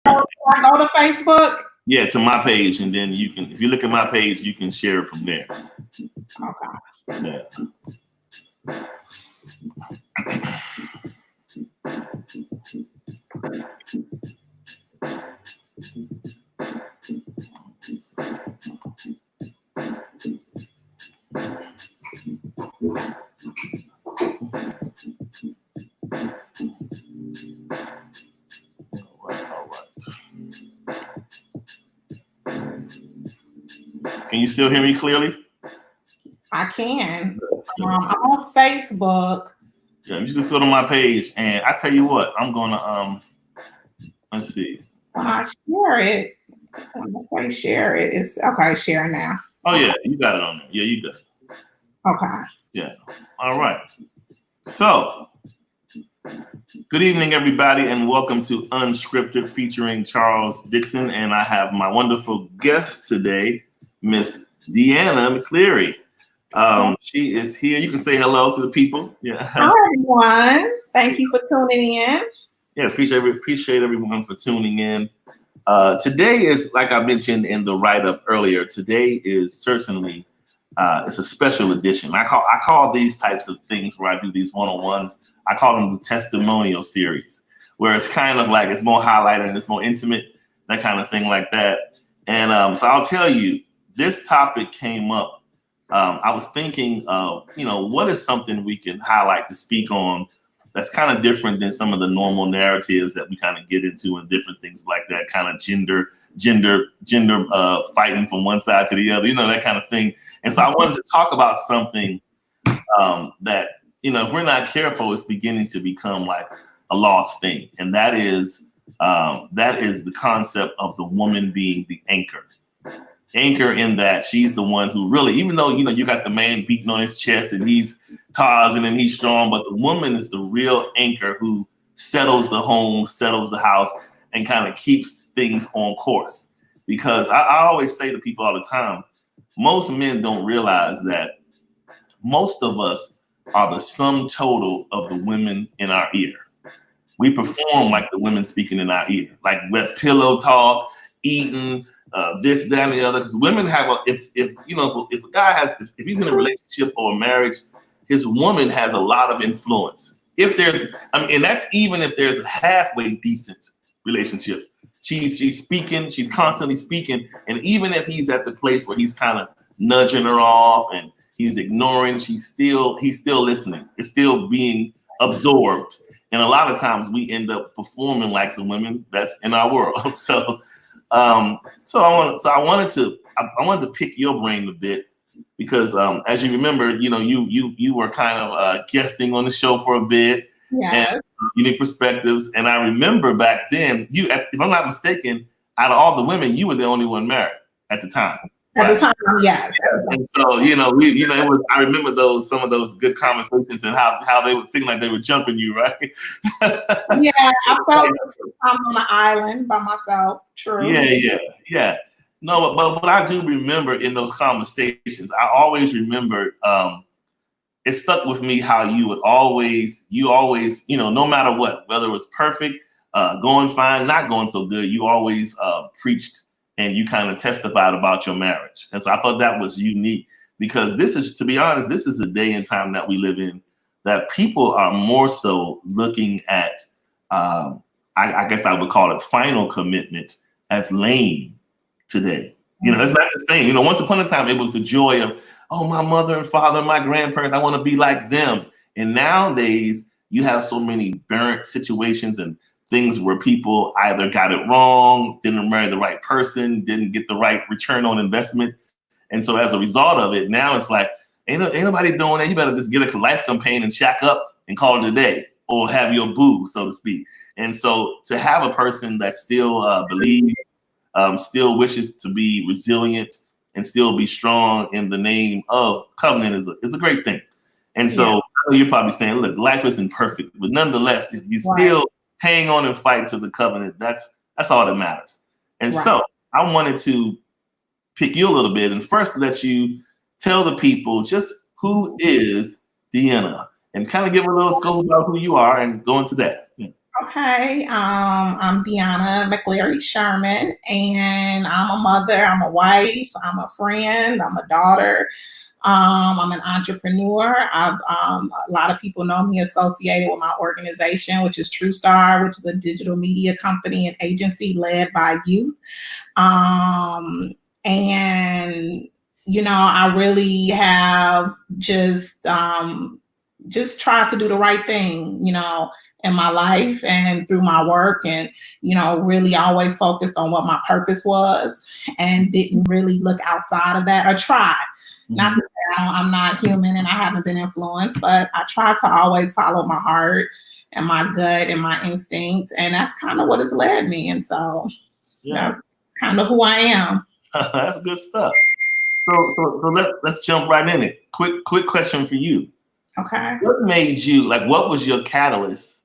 I go to Facebook. Yeah, to my page, and then you can, if you look at my page, you can share it from there. Okay. Yeah. All right. Can you still hear me clearly? I can. I'm on Facebook. Yeah, you just go to my page, and I tell you what, I'm gonna let's see. When I share it, when I say share it, it's okay. Share now. Oh yeah, you got it on there. Yeah, you got it. Okay. Yeah. All right. So, good evening, everybody, and welcome to Unscripted featuring Charles Dixon, and I have my wonderful guest today, Miss DeAnna McLeary. She is here. You can say hello to the people. Yeah. Hi, everyone. Thank you for tuning in. Yes, appreciate everyone for tuning in. Today is, like I mentioned in the write-up earlier, today is certainly it's a special edition. I call these types of things where I do these one-on-ones, I call them the testimonial series, where it's kind of like it's more highlighted and it's more intimate, that kind of thing like that. And so I'll tell you, this topic came up. I was thinking of, what is something we can highlight to speak on that's kind of different than some of the normal narratives that we kind of get into and different things like that, kind of gender fighting from one side to the other, that kind of thing. And so I wanted to talk about something that, if we're not careful, is beginning to become like a lost thing. And that is the concept of the woman being the anchor. Anchor in that she's the one who really, even though, you got the man beating on his chest and he's Tarzan and he's strong, but the woman is the real anchor who settles the home, settles the house, and kind of keeps things on course. Because I always say to people all the time, most men don't realize that most of us are the sum total of the women in our ear. We perform like the women speaking in our ear, like with pillow talk, eating, this, that, and the other. Because women have if a guy has, if he's in a relationship or a marriage, his woman has a lot of influence. And that's even if there's a halfway decent relationship. She's speaking, she's constantly speaking. And even if he's at the place where he's kind of nudging her off and he's ignoring, he's still listening. It's still being absorbed. And a lot of times we end up performing like the women that's in our world. So I wanted to pick your brain a bit because as you remember, you were kind of guesting on the show for a bit. Yes. And unique perspectives. And I remember back then, if I'm not mistaken, out of all the women, you were the only one married at the time. At the time, yes. And so, I remember some of those good conversations and how they would seem like they were jumping you, right? Yeah, I felt I'm on an island by myself. True. Yeah. No, but I do remember in those conversations, I always remember it stuck with me how you always, no matter what, whether it was perfect, going fine, not going so good, you always preached and you kind of testified about your marriage. And so I thought that was unique because to be honest, this is a day and time that we live in that people are more so looking at, I guess I would call it final commitment as lame today. That's not the same. Once upon a time, it was the joy of, oh, my mother and father, my grandparents, I want to be like them. And nowadays, you have so many burnt situations and things where people either got it wrong, didn't marry the right person, didn't get the right return on investment. And so as a result of it, now it's like, ain't nobody doing that. You better just get a life campaign and shack up and call it a day or have your boo, so to speak. And so to have a person that still believes, still wishes to be resilient and still be strong in the name of covenant is a great thing. And so I know you're probably saying, look, life isn't perfect, but nonetheless, if you still hang on and fight to the covenant, that's all that matters. And so I wanted to pick you a little bit and first let you tell the people just who is DeAnna and kind of give a little scope about who you are and go into that. Okay, I'm DeAnna McLeary Sherman, and I'm a mother, I'm a wife, I'm a friend, I'm a daughter. I'm an entrepreneur. A lot of people know me associated with my organization, which is TrueStar, which is a digital media company and agency led by youth. And I really have just tried to do the right thing, in my life and through my work, and really always focused on what my purpose was and didn't really look outside of that, or tried. Not to say I'm not human and I haven't been influenced, but I try to always follow my heart and my gut and my instincts, and that's kind of what has led me. And so that's kind of who I am. That's good stuff. So let's jump right in it. Quick question for you. Okay. What made you, what was your catalyst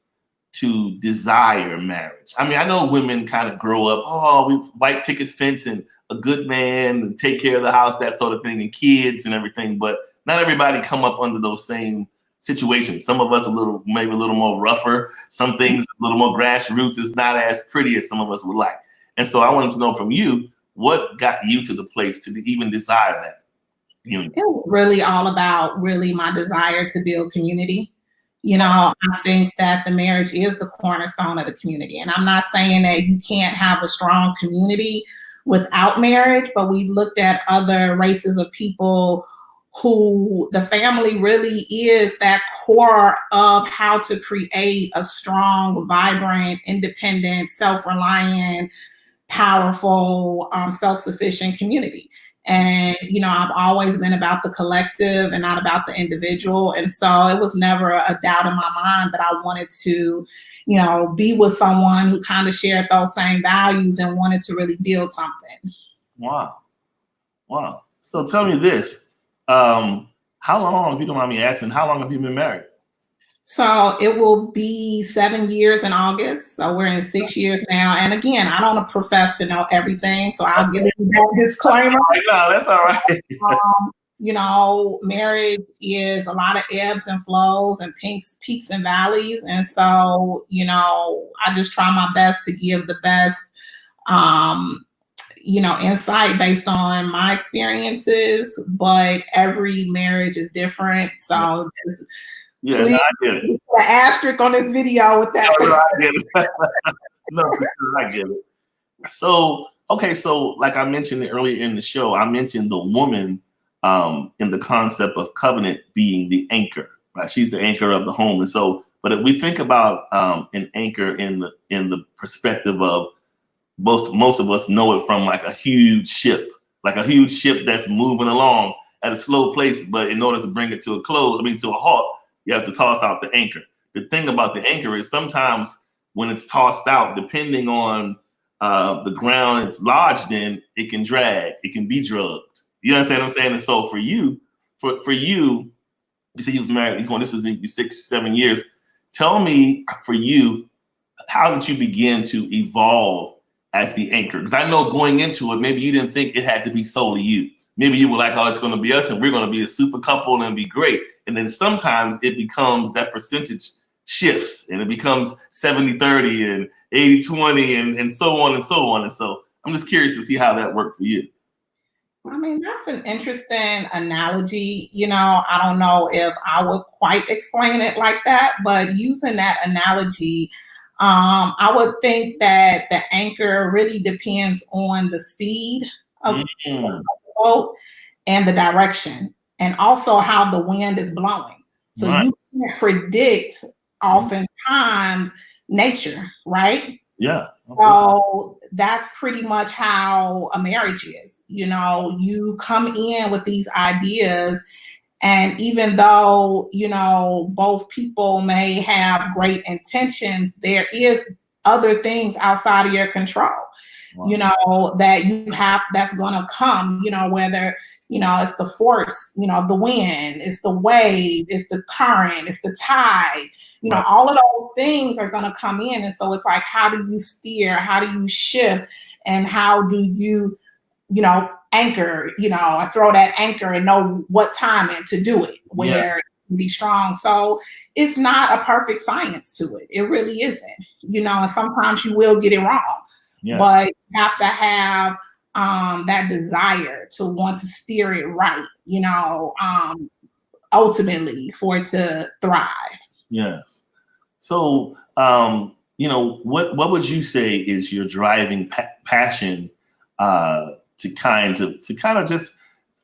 to desire marriage? I mean, I know women kind of grow up, we white picket fence and a good man and take care of the house, that sort of thing, and kids and everything, but not everybody come up under those same situations. Some of us maybe a little more rougher, some things a little more grassroots. It's not as pretty as some of us would like. And so I wanted to know from you, what got you to the place to even desire that union? It was really all about my desire to build community. I think that the marriage is the cornerstone of the community. And I'm not saying that you can't have a strong community without marriage, but we've looked at other races of people who the family really is that core of how to create a strong, vibrant, independent, self-reliant, powerful, self-sufficient community. And, I've always been about the collective and not about the individual. And so it was never a doubt in my mind that I wanted to, be with someone who kind of shared those same values and wanted to really build something. Wow. So tell me this, how long, if you don't mind me asking, how long have you been married? So it will be 7 years in August. So we're in 6 years now. And again, I don't profess to know everything. So I'll give you that disclaimer. No, that's all right. Marriage is a lot of ebbs and flows and peaks and valleys. And so, I just try my best to give the best, insight based on my experiences, but every marriage is different. So just, no, I get it. An asterisk on this video with that. No, I get it. No, for sure, I get it. So, okay, so like I mentioned earlier in the show, I mentioned the woman in the concept of covenant being the anchor, right? She's the anchor of the home. And so, but if we think about an anchor in the perspective of most of us know it from like a huge ship that's moving along at a slow pace, but in order to bring it to a halt, you have to toss out the anchor. The thing about the anchor is sometimes when it's tossed out, depending on the ground it's lodged in, it can drag, it can be drugged. You understand what I'm saying? And so for you, you said you was married, this is in 6-7 years. Tell me, for you, how did you begin to evolve as the anchor? Because I know going into it, maybe you didn't think it had to be solely you. Maybe you were like, it's going to be us and we're going to be a super couple and it'll be great. And then sometimes it becomes, that percentage shifts and it becomes 70-30 and 80-20 and so on and so on. And so I'm just curious to see how that worked for you. I mean, that's an interesting analogy. I don't know if I would quite explain it like that, but using that analogy, I would think that the anchor really depends on the speed of the boat and the direction, and also how the wind is blowing. So you can't predict oftentimes nature, right? Yeah. So that's pretty much how a marriage is. You come in with these ideas, and even though, both people may have great intentions, there is other things outside of your control, that's going to come, whether, it's the force, the wind, it's the wave, it's the current, it's the tide, all of those things are going to come in. And so it's like, how do you steer? How do you shift? And how do you, anchor, throw that anchor and know what timing to do it, where can be strong. So it's not a perfect science to it. It really isn't, and sometimes you will get it wrong, but you have to have that desire to want to steer it right, ultimately for it to thrive. Yes. So, what would you say is your driving passion to kind of just,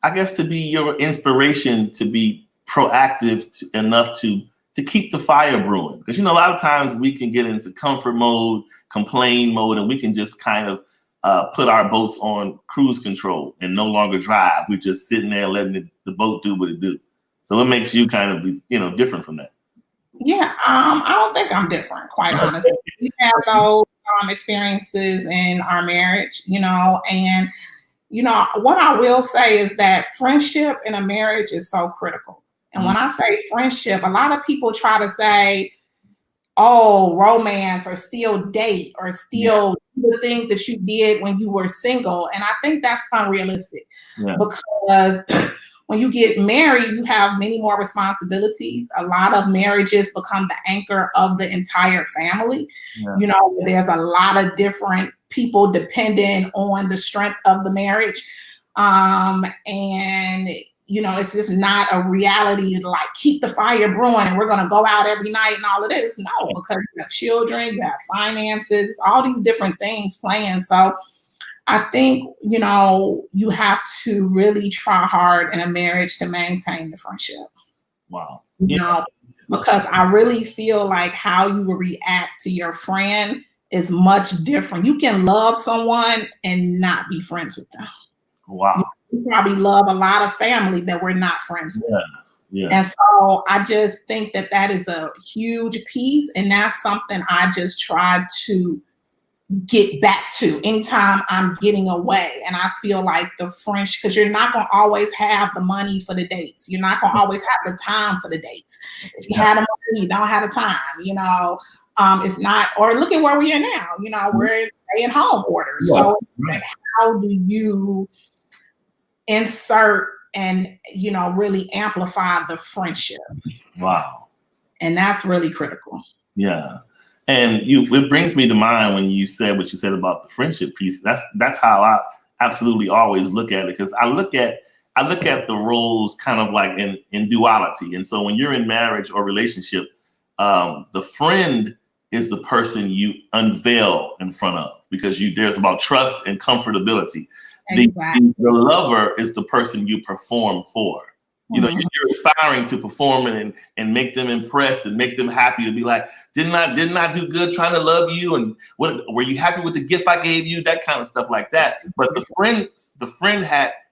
I guess, to be your inspiration to be proactive enough to keep the fire brewing? Because, a lot of times we can get into comfort mode, complain mode, and we can just kind of put our boats on cruise control and no longer drive. We're just sitting there letting the boat do what it do. So what makes you kind of be, different from that? Yeah, I don't think I'm different, quite honestly. We have those experiences in our marriage, and what I will say is that friendship in a marriage is so critical. And when I say friendship, a lot of people try to say, oh, romance, or still date, or still do the things that you did when you were single. And I think that's unrealistic because when you get married, you have many more responsibilities. A lot of marriages become the anchor of the entire family. There's a lot of different people dependent on the strength of the marriage. And it's just not a reality to like keep the fire brewing and we're going to go out every night and all of this. No, because you have children, you have finances, all these different things playing. So I think, you have to really try hard in a marriage to maintain the friendship. Wow. Because I really feel like how you will react to your friend is much different. You can love someone and not be friends with them. Wow. We probably love a lot of family that we're not friends with. Yeah. And so I just think that is a huge piece. And that's something I just try to get back to anytime I'm getting away. And I feel like the friendship, because you're not going to always have the money for the dates. You're not going to always have the time for the dates. If you had the money, you don't have the time, it's not, or look at where we are now, we're staying home orders. So like, how do you insert and, really amplify the friendship? Wow. And that's really critical. Yeah. And it brings me to mind when you said what you said about the friendship piece. That's how I absolutely always look at it, because I look at the roles kind of like in duality. And so when you're in marriage or relationship, the friend is the person you unveil in front of, because there's about trust and comfortability. Exactly. The lover is the person you perform for. You're aspiring to perform and make them impressed and make them happy, to be like, didn't I do good trying to love you? And what were you happy with the gift I gave you? That kind of stuff like that. But the friend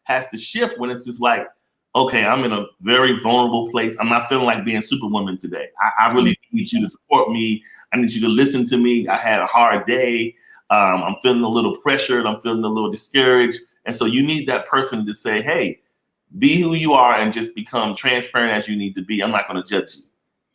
has to shift when it's just like, okay, I'm in a very vulnerable place. I'm not feeling like being Superwoman today. I really need you to support me. I need you to listen to me. I had a hard day. I'm feeling a little pressured. I'm feeling a little discouraged. And so you need that person to say, hey, be who you are and just become transparent as you need to be. I'm not going to judge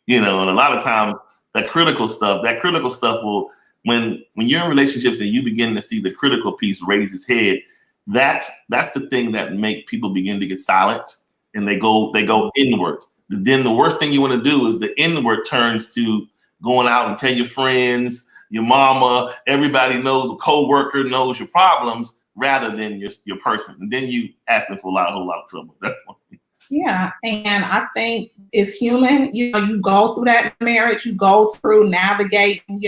you. And a lot of times that critical stuff will, when you're in relationships and you begin to see the critical piece raise its head, that's the thing that make people begin to get silent and they go inward. Then the worst thing you want to do is the inward turns to going out and tell your friends, your mama, everybody knows, a co-worker knows your problems, rather than your person. And then you asking for a whole lot of trouble. That's one thing. Yeah. And I think it's human. You go through that marriage, you go through navigating,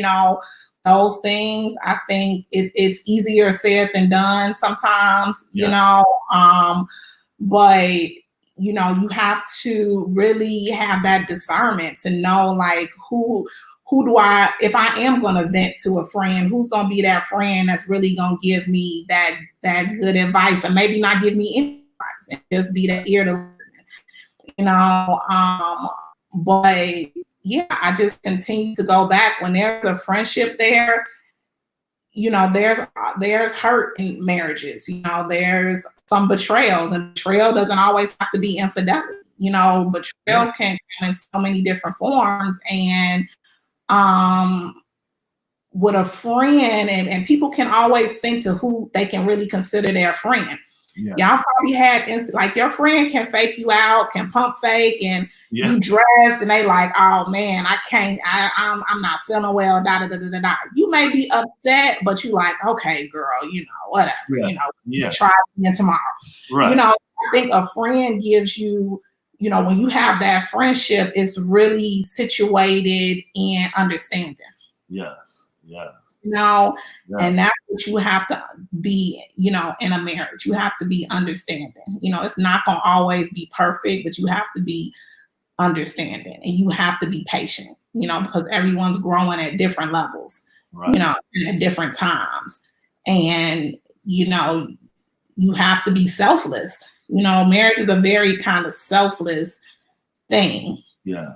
those things. I think it's easier said than done sometimes, but you have to really have that discernment to know like who do I, if I am going to vent to a friend, who's going to be that friend that's really going to give me that good advice, and maybe not give me any advice and just be that ear to listen, but yeah, I just continue to go back when there's a friendship there. There's hurt in marriages, there's some betrayals, and betrayal doesn't always have to be infidelity. Betrayal can come in so many different forms. And with a friend, and people can always think to who they can really consider their friend. Y'all probably had like your friend can fake you out, can pump fake, and you dressed, and they like, oh man, I can't, I'm not feeling well. Da da da da da. You may be upset, but you like, okay, girl, whatever. Try again tomorrow. Right. I think a friend gives you, when you have that friendship, it's really situated in understanding. Yes. And that's what you have to be, in a marriage. You have to be understanding. It's not going to always be perfect, but you have to be understanding, and you have to be patient, because everyone's growing at different levels, and at different times. And, you have to be selfless. Marriage is a very kind of selfless thing. Yeah.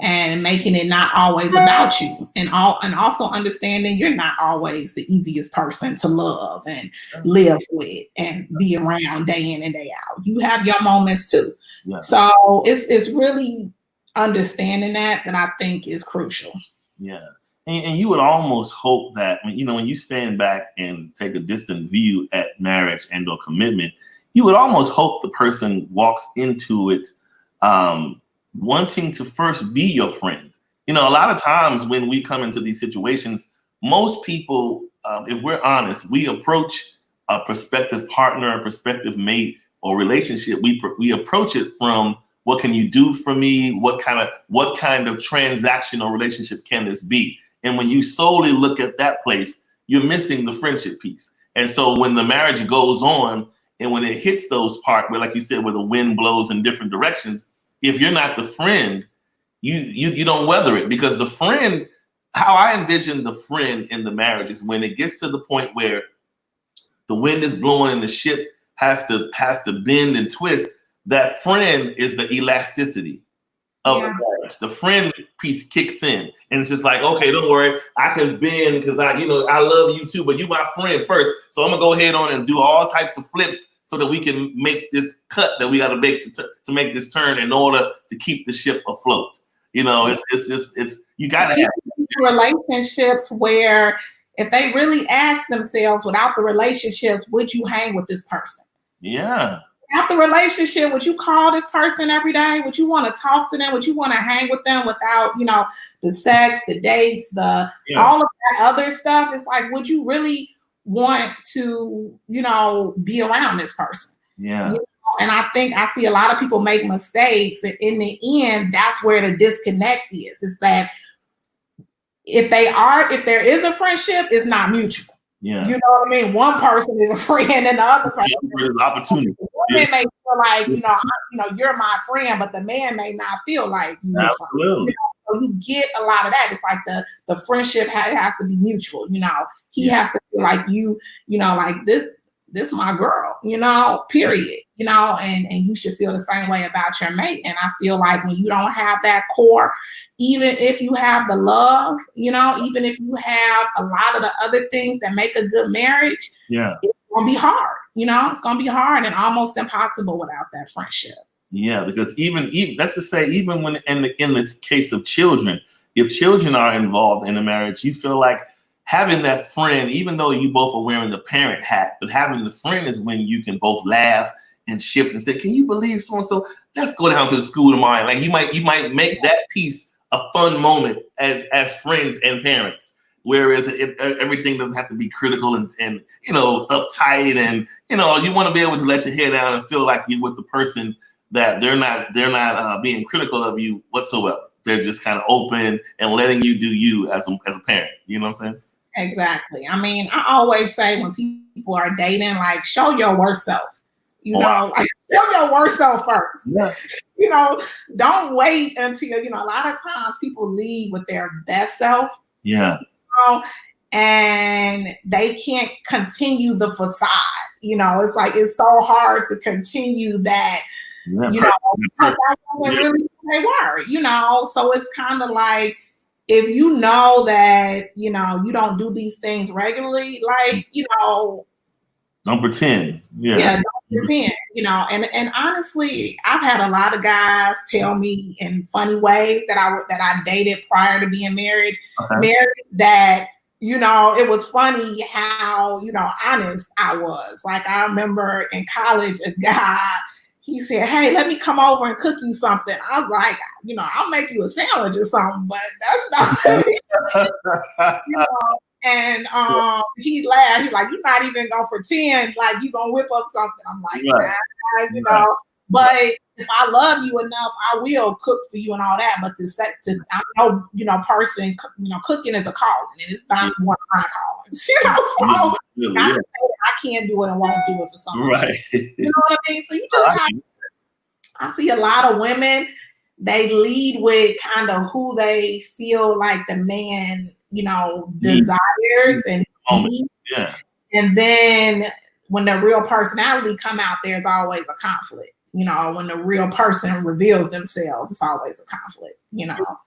And making it not always about you, and also understanding you're not always the easiest person to love and live with and be around day in and day out. You have your moments too. Yeah. So it's really understanding that I think is crucial. Yeah. And you would almost hope that, when you stand back and take a distant view at marriage and or commitment, you would almost hope the person walks into it wanting to first be your friend. A lot of times when we come into these situations, most people, if we're honest, we approach a prospective partner, a prospective mate or relationship. We approach it from, what can you do for me? What kind of transactional relationship can this be? And when you solely look at that place, you're missing the friendship piece. And so when the marriage goes on, and when it hits those parts where, like you said, where the wind blows in different directions, if you're not the friend, you don't weather it. Because the friend, how I envision the friend in the marriage is when it gets to the point where the wind is blowing and the ship has to bend and twist, that friend is the elasticity of the marriage. The friend piece kicks in, and it's just like, okay, don't worry, I can bend because I love you too, but you my friend first. So I'm gonna go ahead on and do all types of flips so that we can make this cut that we got to make to make this turn in order to keep the ship afloat. It's you got to have relationships where if they really ask themselves, without the relationships, would you hang with this person? Yeah. Without the relationship, would you call this person every day? Would you want to talk to them? Would you want to hang with them without, the sex, the dates, all of that other stuff? It's like, would you really want to, be around this person? Yeah. And I think I see a lot of people make mistakes, and in the end, that's where the disconnect is. It's that if there is a friendship, it's not mutual. Yeah. You know what I mean? One person is a friend and the other person is opportunity. Women may feel like, you're my friend, but the man may not feel like you. Absolutely. So you get a lot of that. It's like the friendship has to be mutual. He has to feel like you, like this my girl, period. And you should feel the same way about your mate. And I feel like when you don't have that core, even if you have the love, even if you have a lot of the other things that make a good marriage, it's gonna be hard. It's gonna be hard and almost impossible without that friendship. Yeah, because even let's just say, even when in the case of children, if children are involved in a marriage, you feel like having that friend, even though you both are wearing the parent hat, but having the friend is when you can both laugh and shift and say, can you believe so and so? Let's go down to the school tomorrow. Like you might make that piece a fun moment as friends and parents. Whereas everything doesn't have to be critical and uptight, and you want to be able to let your hair down and feel like you're with the person that they're not being critical of you whatsoever. They're just kind of open and letting you do you as a parent. You know what I'm saying? Exactly. I mean, I always say when people are dating, like, show your worst self. Like, show your worst self first. Yeah. Don't wait until a lot of times people lead with their best self. Yeah. And they can't continue the facade. It's like it's so hard to continue that. Because that's what really they were. So it's kind of like, if you know that you don't do these things regularly, like don't pretend. Don't pretend. And honestly, I've had a lot of guys tell me in funny ways that I dated prior to being married, that it was funny how, honest I was. Like, I remember in college, a guy, he said, hey, let me come over and cook you something. I was like, I'll make you a sandwich or something, but that's not, And he laughed. He's like, you're not even going to pretend like you're going to whip up something. I'm like, nah, But if I love you enough, I will cook for you and all that. But I know, person, cooking is a calling, and it's not one of my callings. So not to say that I can't do it and won't do it for someone. Right. You know what I mean? So you just I see a lot of women, they lead with kind of who they feel like the man, desires and needs. Yeah. And then when the real personality come out, there's always a conflict. When the real person reveals themselves, it's always a conflict,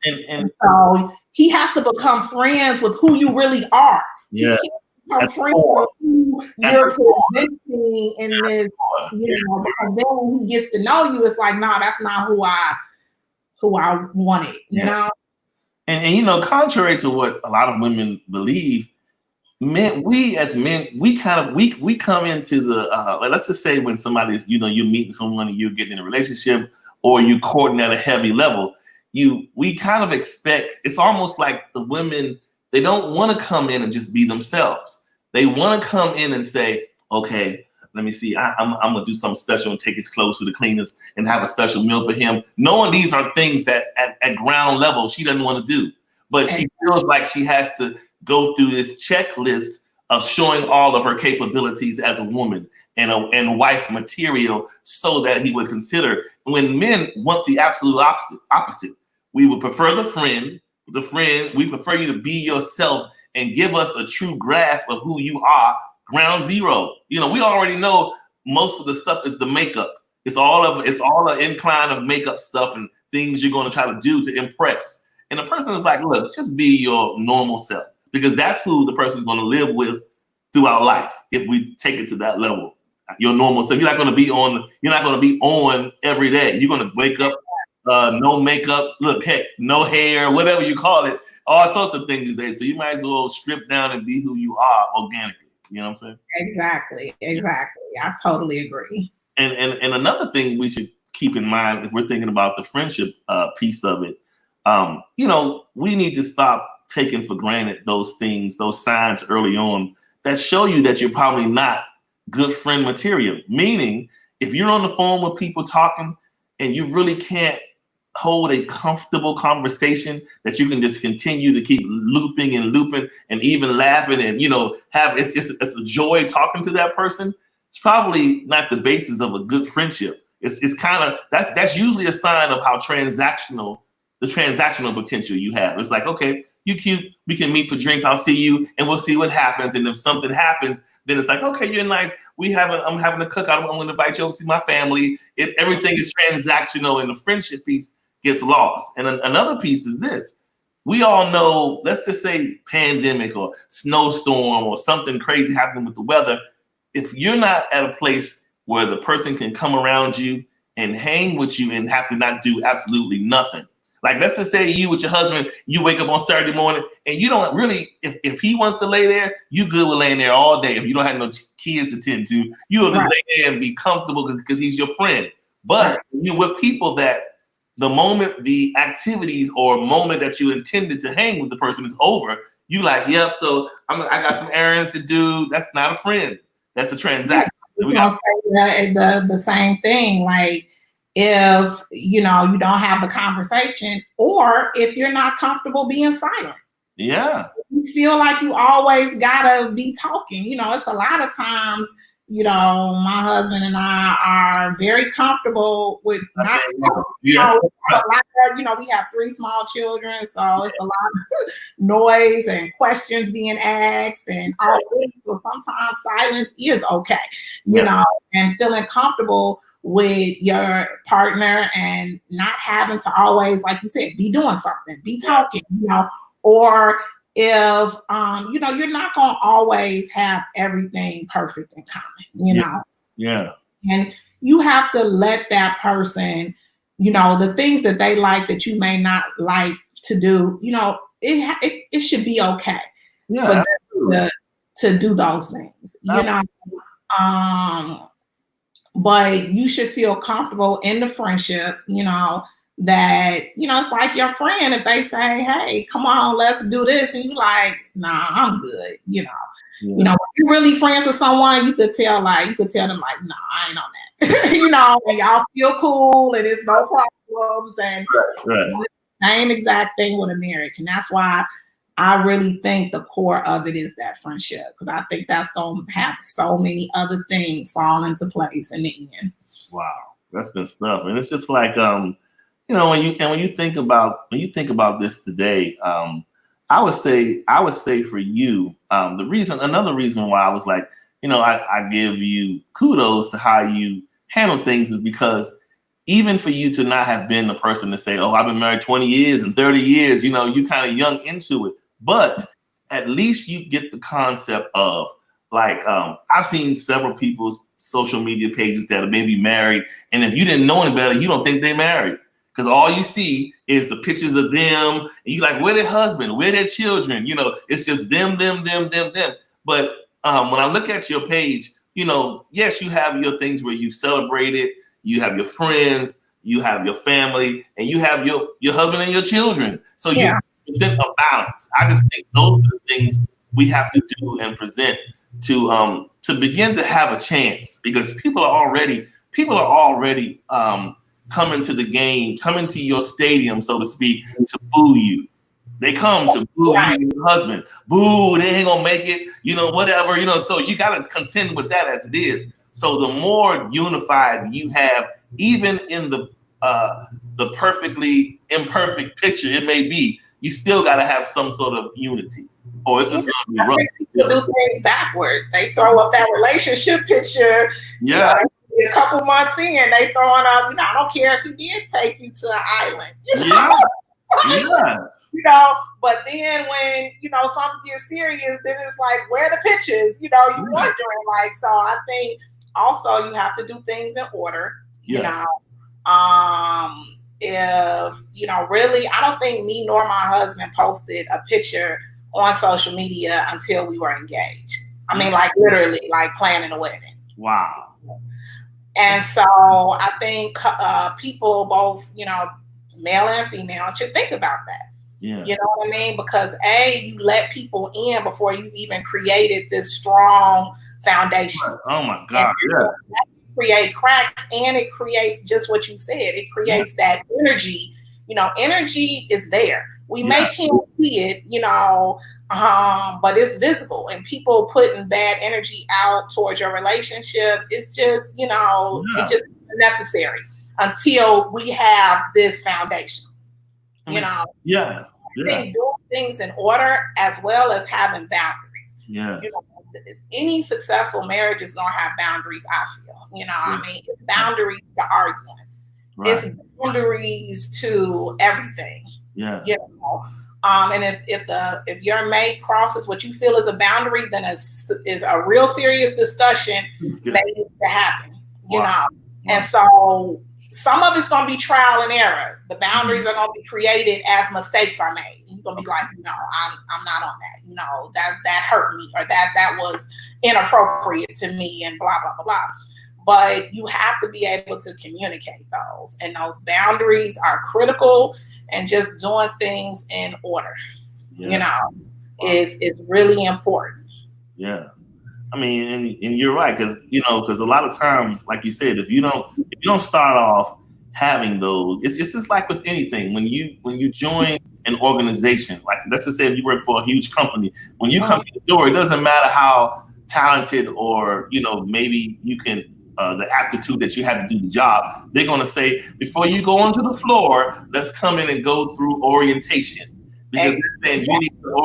And so he has to become friends with who you really are. Yeah. He can't become friends with who you're presenting in this, because then when he gets to know you, it's like, no, that's not who I wanted, you know? And contrary to what a lot of women believe, we come into the let's just say when somebody's, you're meeting someone and you're getting in a relationship or you're courting at a heavy level, we kind of expect, it's almost like the women, they don't want to come in and just be themselves. They want to come in and say, okay, let me see, I'm gonna do something special and take his clothes to the cleaners and have a special meal for him, knowing these are things that at ground level she doesn't want to do, but she feels like she has to go through this checklist of showing all of her capabilities as a woman and wife material so that he would consider. When men want the absolute opposite. We would prefer the friend, we prefer you to be yourself and give us a true grasp of who you are, ground zero. We already know most of the stuff is the makeup. It's all an incline of makeup stuff and things you're going to try to do to impress. And the person is like, look, just be your normal self. Because that's who the person is going to live with throughout life. If we take it to that level, your normal self, you're not going to be on every day. You're going to wake up, no makeup, look, heck, no hair, whatever you call it, all sorts of things these days. So you might as well strip down and be who you are organically. You know what I'm saying? Exactly. I totally agree. And another thing we should keep in mind if we're thinking about the friendship piece of it, we need to stop taking for granted those things, those signs early on that show you that you're probably not good friend material. Meaning, if you're on the phone with people talking and you really can't hold a comfortable conversation that you can just continue to keep looping and even laughing and, it's a joy talking to that person, it's probably not the basis of a good friendship. It's kind of, that's usually a sign of how the transactional potential you have. It's like, okay, you cute, we can meet for drinks, I'll see you, and we'll see what happens. And if something happens, then it's like, okay, you're nice. I'm having a cookout, I'm gonna invite you over to see my family. Everything is transactional and the friendship piece gets lost. And another piece is this. We all know, let's just say pandemic or snowstorm or something crazy happening with the weather. If you're not at a place where the person can come around you and hang with you and have to not do absolutely nothing. Like, let's just say you with your husband, you wake up on Saturday morning and you don't really, if he wants to lay there, you good with laying there all day. If you don't have no kids to tend to, you'll just lay there and be comfortable because he's your friend. But you're with people that the moment the activities or moment that you intended to hang with the person is over, you like, yep, so I got some errands to do. That's not a friend. That's a transaction. We don't say the same thing. Like, if you don't have the conversation, or if you're not comfortable being silent. Yeah. You feel like you always gotta be talking. It's a lot of times, my husband and I are very comfortable with not, we have 3 small children, so it's a lot of noise and questions being asked and all this. So sometimes silence is okay, and feeling comfortable with your partner and not having to always, like you said, be doing something, be talking, or if you're not going to always have everything perfect in common, Yeah. And you have to let that person, the things that they like that you may not like to do, it should be okay. for them to do those things, you know. But you should feel comfortable in the friendship, you know, that, you know, it's like your friend, if they say, hey, come on, let's do this, and you like, nah, I'm good, you know. You know, if you're really friends with someone, you could tell them like, nah, I ain't on that. You know, and y'all feel cool and it's no problems, and same exact thing with a marriage. And that's why I really think the core of it is that friendship, because I think that's going to have so many other things fall into place in the end. Wow, that's good stuff. And it's just like, you know, when you think about this today, I would say for you, another reason why I was like, you know, I give you kudos to how you handle things is because even for you to not have been the person to say, oh, I've been married 20 years and 30 years, you know, you kind of young into it. But at least you get the concept of like, I've seen several people's social media pages that are maybe married. And if you didn't know any better, you don't think they're married. Because all you see is the pictures of them. And you like, where their husband, where their children? You know, it's just them. But when I look at your page, you know, yes, you have your things where you celebrate it. You have your friends, you have your family, and you have your husband and your children. So you present a balance. I just think those are the things we have to do and present to begin to have a chance, because people are already coming to the game, coming to your stadium, so to speak, to boo you. They come to boo you and your husband. Boo, they ain't gonna make it, you know, whatever, you know. So you gotta contend with that as it is. So the more unified you have, even in the perfectly imperfect picture it may be, you still gotta have some sort of unity. Or it's just gonna be rough. People do things backwards. They throw up that relationship picture. Yeah. You know, a couple months in, they throwing up, you know, I don't care if he did take you to an island. You know? Yeah. You know, but then when, you know, something gets serious, then it's like, where are the pictures? You know, you wondering, like, so I think also you have to do things in order, you know. If, you know, really, I don't think me nor my husband posted a picture on social media until we were engaged. I mean, like literally, like planning a wedding. Wow. And so I think people, both, you know, male and female, should think about that. Yeah. You know what I mean? Because you let people in before you've even created this strong foundation. Oh my God. Yeah. Create cracks, and it creates just what you said. It creates that energy. You know, energy is there. We make him see it, you know, but it's visible, and people putting bad energy out towards your relationship. It's just, you know, it's just necessary until we have this foundation. I mean, you know, I think doing things in order as well as having boundaries. Yeah. You know, any successful marriage is gonna have boundaries, I feel. You know, I mean, it's boundaries to arguing. It's boundaries to everything. Yeah. You know, and if your mate crosses what you feel is a boundary, then is a real serious discussion that needs to happen. You know, and so some of it's gonna be trial and error. The boundaries are gonna be created as mistakes are made. You're gonna be like, no, I'm not on that. You know, that hurt me, or that was inappropriate to me, and blah blah blah blah. But you have to be able to communicate those, and those boundaries are critical. And just doing things in order, you know, is really important. Yeah, I mean, and you're right, because a lot of times, like you said, if you don't start off having those, it's just like with anything. When you join an organization, like let's just say if you work for a huge company, when you come to the door, it doesn't matter how talented or maybe you can. The aptitude that you have to do the job, they're going to say, before you go onto the floor, let's come in and go through orientation. Because then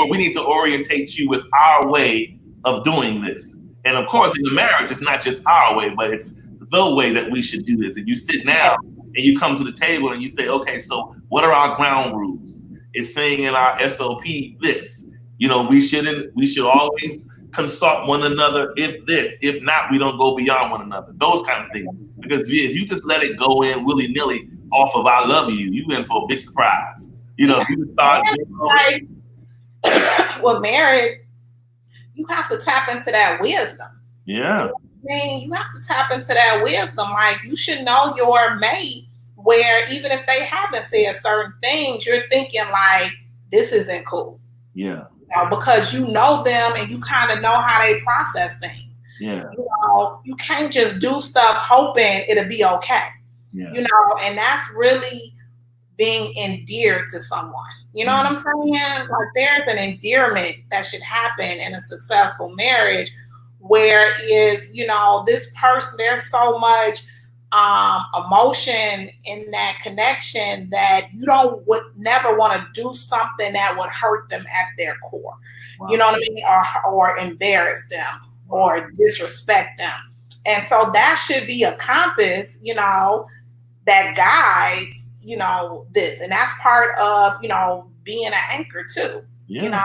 we need to orientate you with our way of doing this. And of course, in the marriage, it's not just our way, but it's the way that we should do this. And you sit down and you come to the table and you say, okay, so what are our ground rules? It's saying in our SOP this. We should always consult one another if not, we don't go beyond one another. Those kind of things. Because if you just let it go in willy-nilly off of I love you in for a big surprise. You start with marriage, you have to tap into that wisdom. Yeah. You know what I mean? You have to tap into that wisdom. Like, you should know your mate, where even if they haven't said certain things, you're thinking like, this isn't cool. Yeah. Because you know them and you kind of know how they process things. Yeah. You can't just do stuff hoping it'll be okay. Yeah. And that's really being endeared to someone. You know what I'm saying? Like, there's an endearment that should happen in a successful marriage, where is, this person, there's so much emotion in that connection that you would never want to do something that would hurt them at their core. Wow. You know what I mean? Or embarrass them or disrespect them. And so that should be a compass, that guides, this. And that's part of, being an anchor too. Yeah.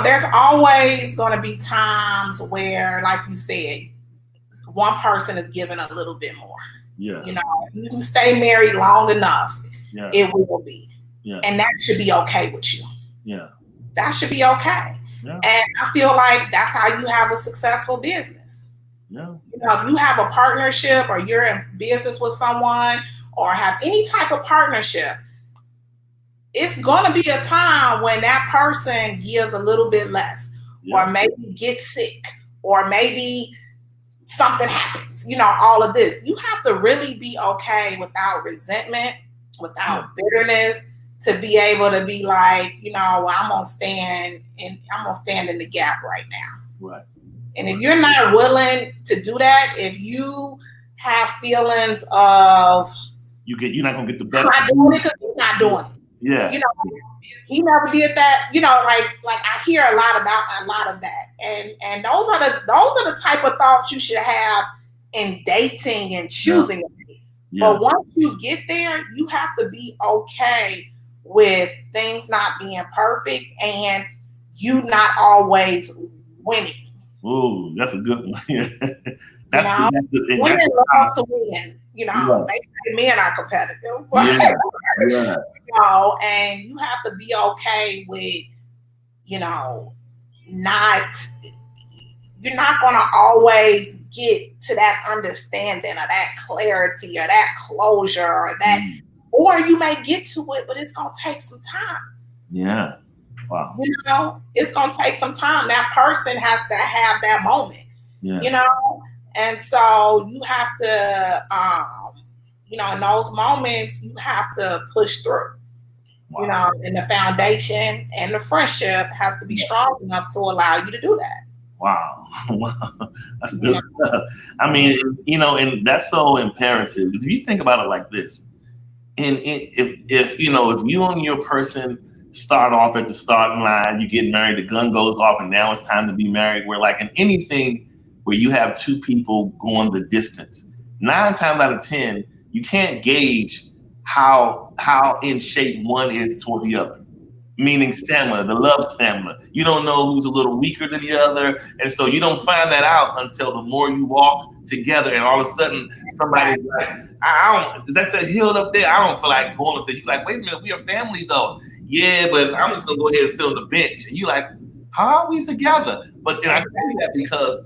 There's always going to be times where, like you said, one person is given a little bit more. Yeah. If you can stay married long enough, it will be. Yeah. And that should be okay with you. Yeah. That should be okay. Yeah. And I feel like that's how you have a successful business. Yeah. If you have a partnership, or you're in business with someone, or have any type of partnership, it's going to be a time when that person gives a little bit less, or maybe gets sick, or maybe something happens, all of this. You have to really be okay without resentment, without bitterness, to be able to be like, I'm going to stand in the gap right now. Right. And if you're not willing to do that, if you have feelings of, you're not going to get the best. I'm not doing it because he's not doing it. Yeah. He never did that. Like I hear a lot of that. And those are the type of thoughts you should have in dating and choosing. Yeah. But once you get there, you have to be okay with things not being perfect and you not always winning. Ooh, that's a good one. Women love to win. They say men are competitive. Yeah. And you have to be okay with, you're not going to always get to that understanding or that clarity or that closure or that, or you may get to it, but it's going to take some time. Yeah. Wow. It's going to take some time. That person has to have that moment, and so you have to, in those moments, you have to push through. Wow. And the foundation and the friendship has to be strong enough to allow you to do that. Wow. That's good stuff. I mean, and that's so imperative. Because if you think about it like this, and if you and your person start off at the starting line, you get married, the gun goes off, and now it's time to be married. Where like in anything where you have two people going the distance, 9 times out of 10, you can't gauge how in shape one is toward the other, meaning stamina, the love stamina. You don't know who's a little weaker than the other, and so you don't find that out until the more you walk together, and all of a sudden somebody's like, that's a hill up there, I don't feel like going up there. You're like, wait a minute, we are family though. Yeah, but I'm just gonna go ahead and sit on the bench. And you're like, how are we together? But then I say that because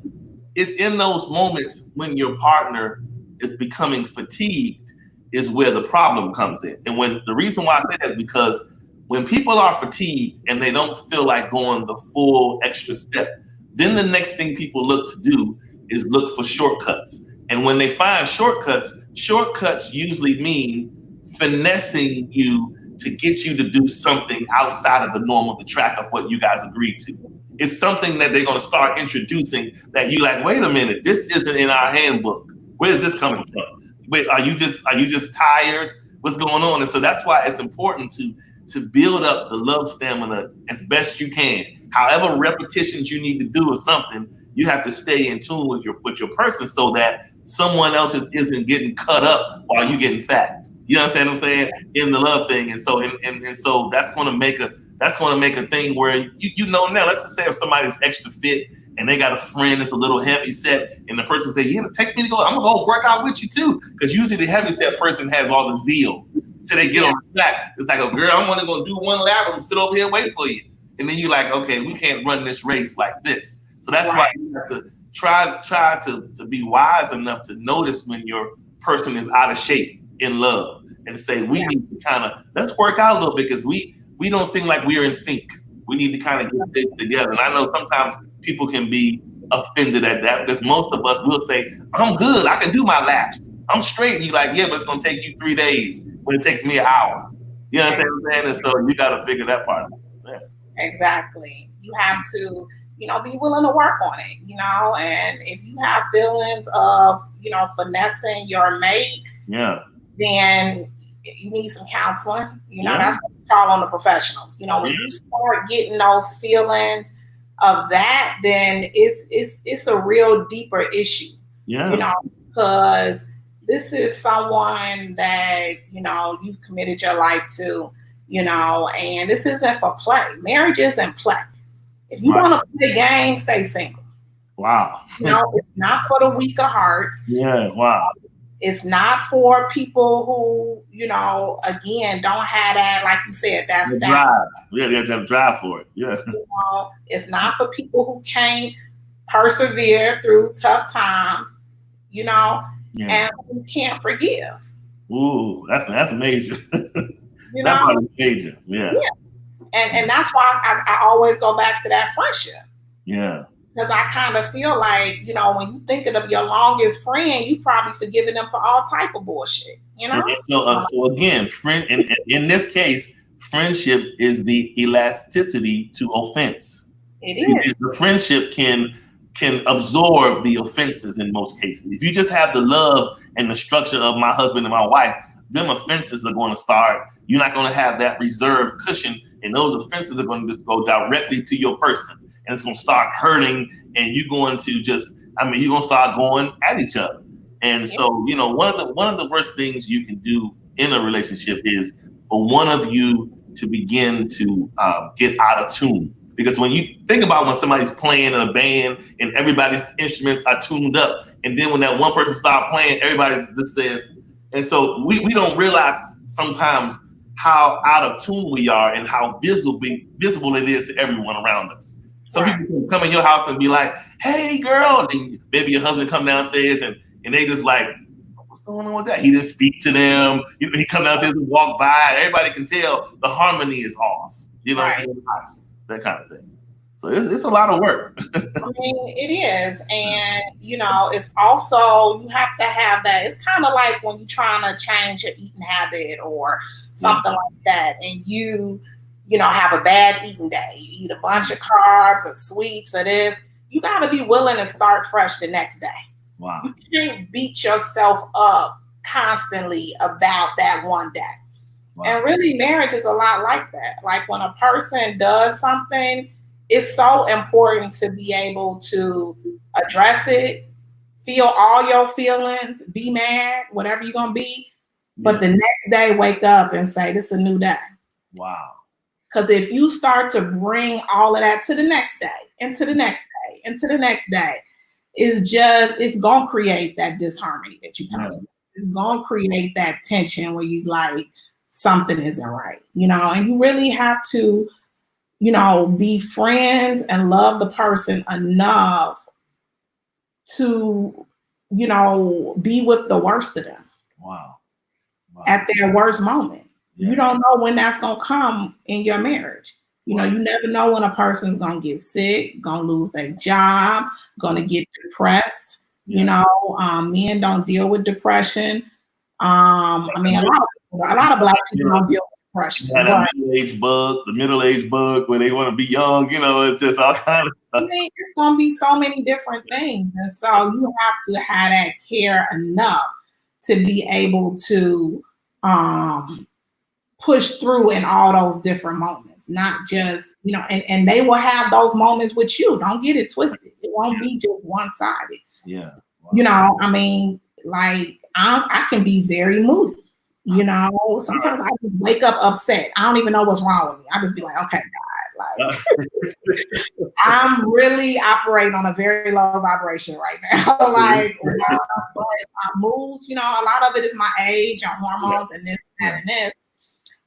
it's in those moments when your partner is becoming fatigued is where the problem comes in. And when the reason why I say that is because when people are fatigued and they don't feel like going the full extra step, then the next thing people look to do is look for shortcuts. And when they find shortcuts usually mean finessing you to get you to do something outside of the norm of the track of what you guys agreed to. It's something that they're going to start introducing that you like, wait a minute, this isn't in our handbook. Where's this coming from? Wait, are you just tired? What's going on? And so that's why it's important to build up the love stamina as best you can. However repetitions you need to do or something, you have to stay in tune with your person so that someone else isn't getting cut up while you're getting fat. You understand what I'm saying? In the love thing. And so and so that's gonna make a thing where now, let's just say if somebody's extra fit and they got a friend that's a little heavy set, and the person say, yeah, take me to go, I'm gonna go work out with you too. Because usually the heavy set person has all the zeal till they get on the track. It's like, oh girl, I'm only gonna do one lap and sit over here and wait for you. and then you're like, okay, we can't run this race like this. So that's why you have to try to be wise enough to notice when your person is out of shape in love, and say we need to kind of let's work out a little bit, because we don't seem like we're in sync. We need to kind of get this together. And I know sometimes people can be offended at that, because most of us will say, I'm good, I can do my laps, I'm straight. And you're like, yeah, but it's gonna take you 3 days when it takes me an hour. You know what I'm saying? And so you got to figure that part out. Yeah. Exactly. You have to, be willing to work on it, and if you have feelings of, finessing your mate, then you need some counseling. That's what we call on the professionals. When you start getting those feelings of that, then it's a real deeper issue. Because this is someone that, you've committed your life to, and this isn't for play. Marriage isn't play. If you want to play games, stay single. Wow. It's not for the weak of heart. Yeah, wow. It's not for people who, again, don't have that, like you said, that's that drive. Yeah, you have to have drive for it. Yeah. It's not for people who can't persevere through tough times, and who can't forgive. Ooh, that's major. That part is major. Yeah. And that's why I always go back to that friendship. Yeah. Because I kind of feel like, when you thinking of your longest friend, you probably forgiving them for all type of bullshit, So again, in this case, friendship is the elasticity to offense. It is. The friendship can absorb the offenses in most cases. If you just have the love and the structure of my husband and my wife, them offenses are going to start. You're not going to have that reserve cushion, and those offenses are going to just go directly to your person, and it's going to start hurting, and you're going to you're going to start going at each other. And so, one of the worst things you can do in a relationship is for one of you to begin to get out of tune. Because when you think about when somebody's playing in a band and everybody's instruments are tuned up, and then when that one person starts playing, everybody just says. And so we don't realize sometimes how out of tune we are and how visible it is to everyone around us. Some people can come in your house and be like, hey, girl. And then maybe your husband come downstairs and they just like, what's going on with that? He didn't speak to them. He come downstairs and walk by. Everybody can tell the harmony is off. That kind of thing. So it's a lot of work. It is. And, it's also, you have to have that. It's kind of like when you're trying to change your eating habit or something like that. And you have a bad eating day. You eat a bunch of carbs or sweets or this. You got to be willing to start fresh the next day. Wow. You can't beat yourself up constantly about that one day. Wow. And really, marriage is a lot like that. Like when a person does something, it's so important to be able to address it, feel all your feelings, be mad, whatever you're going to be. But the next day, wake up and say, this is a new day. Wow. Because if you start to bring all of that to the next day, and to the next day, and to the next day, it's going to create that disharmony that you talked about. It's going to create that tension where you like, something isn't right, and you really have to, be friends and love the person enough to, be with the worst of them. Wow. At their worst moment. Yeah. You don't know when that's going to come in your marriage. You never know when a person's going to get sick, going to lose their job, going to get depressed. Men don't deal with depression. A lot of Black people don't deal with depression. The middle-aged bug where they want to be young, it's just all kind of stuff. It's going to be so many different things. And so you have to have that care enough to be able to push through in all those different moments, not just, and they will have those moments with you. Don't get it twisted. It won't be just one-sided. Yeah. Wow. I can be very moody. Sometimes I just wake up upset. I don't even know what's wrong with me. I just be like, okay, God, I'm really operating on a very low vibration right now. My moods, a lot of it is my age and hormones and this, that, and this.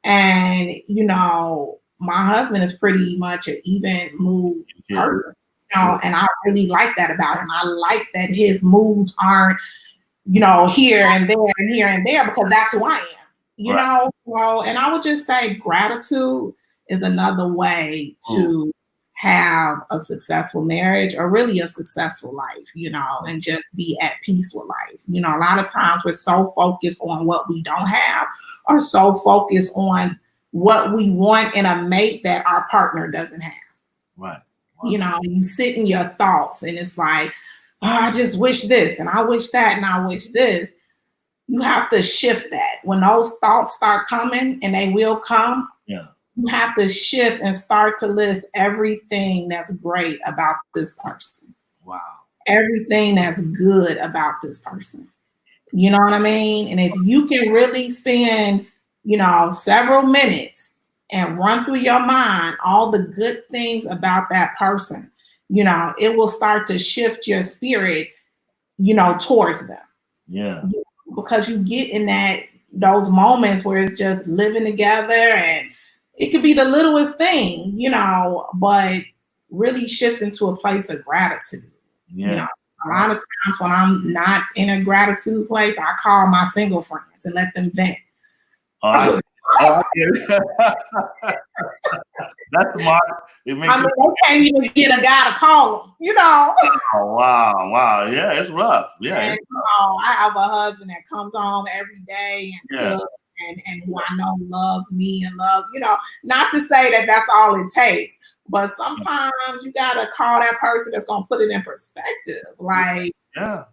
And, my husband is pretty much an even mood person, and I really like that about him. I like that his moods aren't, here and there and here and there, because that's who I am, you know. Well, and I would just say gratitude is another way to have a successful marriage, or really a successful life, and just be at peace with life. A lot of times we're so focused on what we don't have, or so focused on what we want in a mate that our partner doesn't have. Right. You sit in your thoughts and it's like, oh, I just wish this and I wish that and I wish this. You have to shift that. When those thoughts start coming, and they will come, you have to shift and start to list everything that's great about this person. Wow. Everything that's good about this person. You know what I mean? And if you can really spend, several minutes and run through your mind all the good things about that person, it will start to shift your spirit, towards them. Yeah. Because you get in those moments where it's just living together, and it could be the littlest thing, but really shifting to a place of gratitude. Yeah. A lot of times when I'm not in a gratitude place, I call my single friends and let them vent. I get it. That's smart. It makes they can't even get a guy to call them, Oh, wow. Yeah, it's rough. Yeah. And, I have a husband that comes home every day and cooks, and who I know loves me and loves, not to say that that's all it takes, but sometimes you got to call that person that's going to put it in perspective. Like, how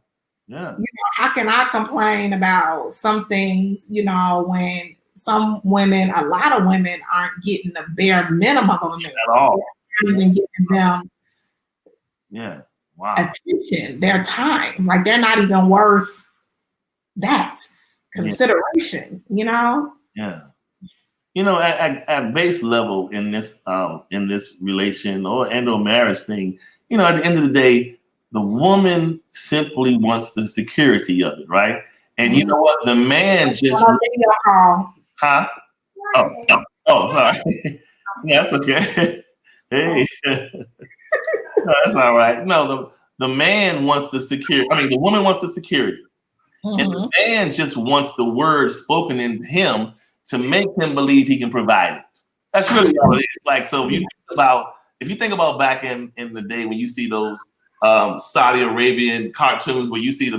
can I complain about some things, when some women, a lot of women aren't getting the bare minimum of a man at all. They're not even giving them attention, their time. Like, they're not even worth that consideration, Yeah. At base level in this relation or marriage thing, at the end of the day, the woman simply wants the security of it, right? And you know what? The man just Huh? Oh, sorry. Yeah, that's okay. Hey. No, that's all right. No, the man wants the security. I mean, the woman wants the security. And the man just wants the word spoken into him to make him believe he can provide it. That's really all it is. Like, so if you think about back in the day when you see those Saudi Arabian cartoons where you see the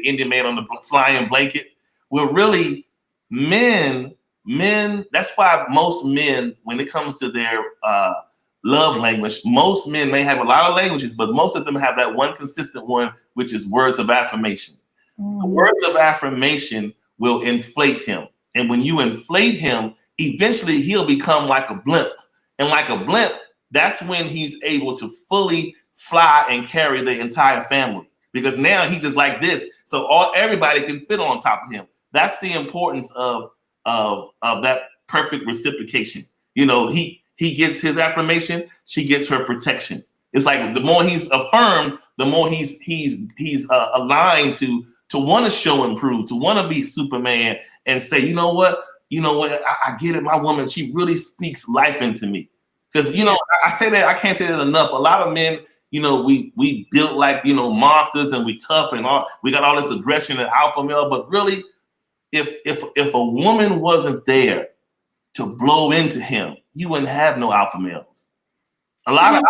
Indian man on the flying blanket, well, really, men, that's why most men, when it comes to their love language, most men may have a lot of languages, but most of them have that one consistent one, which is words of affirmation. The words of affirmation will inflate him. And when you inflate him, eventually he'll become like a blimp. And like a blimp, that's when he's able to fully fly and carry the entire family. Because now he's just like this. So everybody can fit on top of him. That's the importance of that perfect reciprocation. He gets his affirmation, she gets her protection. It's like the more he's affirmed, the more he's aligned to want to show and prove, to want to be Superman and say, you know what, I get it. My woman, she really speaks life into me. Because I say that, I can't say that enough. A lot of men, we built like monsters, and we tough and all. We got all this aggression and alpha male, but really, if a woman wasn't there to blow into him, you wouldn't have no alpha males. A lot of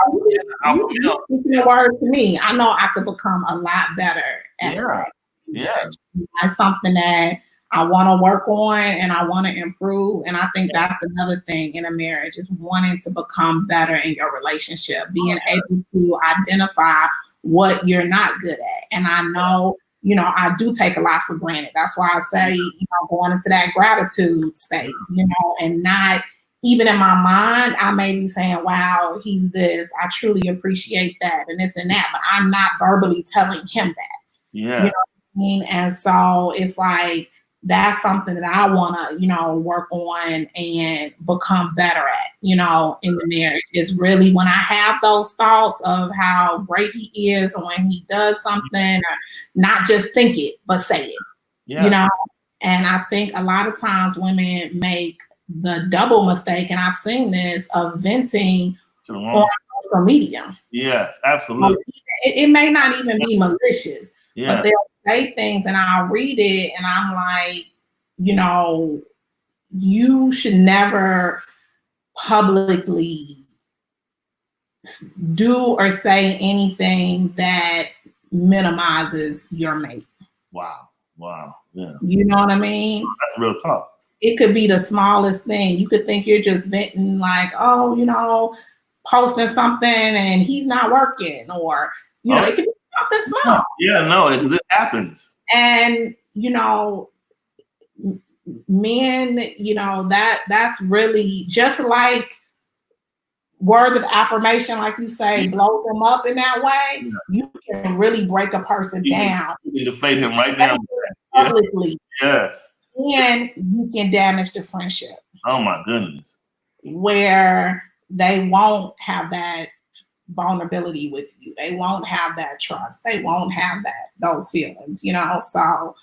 alpha males. Speaking word to me, I know I could become a lot better at that. Yeah. That's something that I want to work on and I want to improve. And I think that's another thing in a marriage, is wanting to become better in your relationship, being able to identify what you're not good at. And I know, I do take a lot for granted. That's why I say, going into that gratitude space, and not even in my mind, I may be saying, wow, he's this. I truly appreciate that and this and that, but I'm not verbally telling him that. Yeah. You know what I mean? And so it's like, that's something that I want to, work on and become better at, in the marriage, is really when I have those thoughts of how great he is, or when he does something, or not just think it, but say it, And I think a lot of times women make the double mistake, and I've seen this, of venting on social media. Yes, absolutely. It may not even be malicious, Yeah. but they'll say things and I'll read it and I'm like, you know, you should never publicly do or say anything that minimizes your mate. Wow. Wow. Yeah. You know what I mean? That's real talk. It could be the smallest thing. You could think you're just venting like, oh, you know, posting something and he's not working, or, you know, it could be something small. Yeah, no, because it happens. And, you know, men, you know, that's really just like words of affirmation, like you say, blow them up in that way. Yeah. You can really break a person down. You need to fade him right now. Publicly. Yes. And you can damage the friendship. Oh my goodness. Where they won't have that vulnerability with you. They won't have that trust. They won't have those feelings, you know. So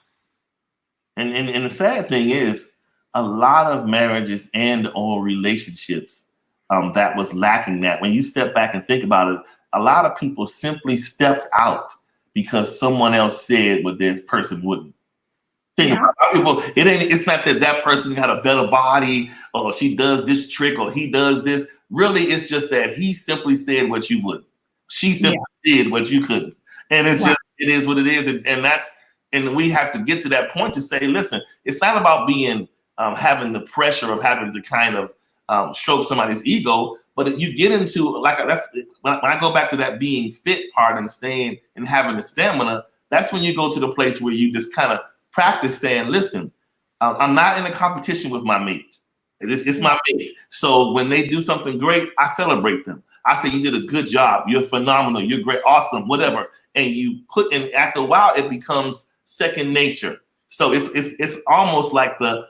and the sad thing is, a lot of marriages and or relationships that was lacking that. When you step back and think about it, a lot of people simply stepped out because someone else said what this person wouldn't. Think about people. It's not that person got a better body, or she does this trick, or he does this. Really, it's just that he simply said what you wouldn't. She simply did what you couldn't. And it's just, it is what it is. And we have to get to that point to say, listen, it's not about being having the pressure of having to kind of stroke somebody's ego, but you get into that's when I go back to that being fit part and staying and having the stamina. That's when you go to the place where you just kind of practice saying, listen, I'm not in a competition with my mate. It's my mate. So when they do something great, I celebrate them. I say, you did a good job. You're phenomenal. You're great. Awesome. Whatever. And you put in, after a while, it becomes second nature. So it's almost like the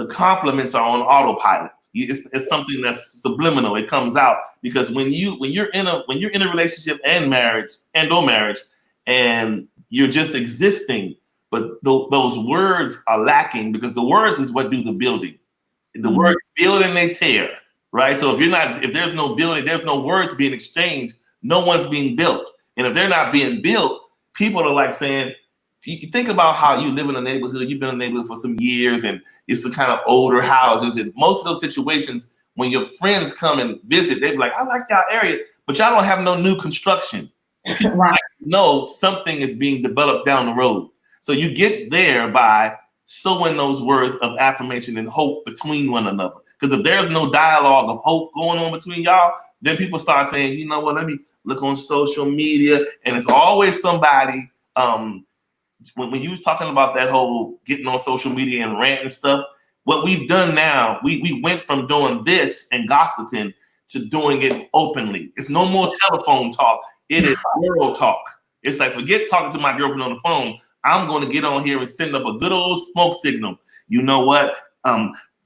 compliments are on autopilot. It's something that's subliminal. It comes out because when you're in a relationship and marriage and you're just existing, but those words are lacking, because the words is what do the building. The words build and they tear, right? So if there's no building, there's no words being exchanged, no one's being built. And if they're not being built, people are like saying, you think about how you live in a neighborhood, you've been in a neighborhood for some years, and it's the kind of older houses. And most of those situations, when your friends come and visit, they be like, I like y'all area, but y'all don't have no new construction. Right. No, something is being developed down the road. So you get there by sowing those words of affirmation and hope between one another. Because if there's no dialogue of hope going on between y'all, then people start saying, you know what, let me look on social media. And it's always somebody, when you was talking about that whole getting on social media and ranting and stuff, what we've done now, we went from doing this and gossiping to doing it openly. It's no more telephone talk. It is world talk. It's like, forget talking to my girlfriend on the phone. I'm going to get on here and send up a good old smoke signal. You know what?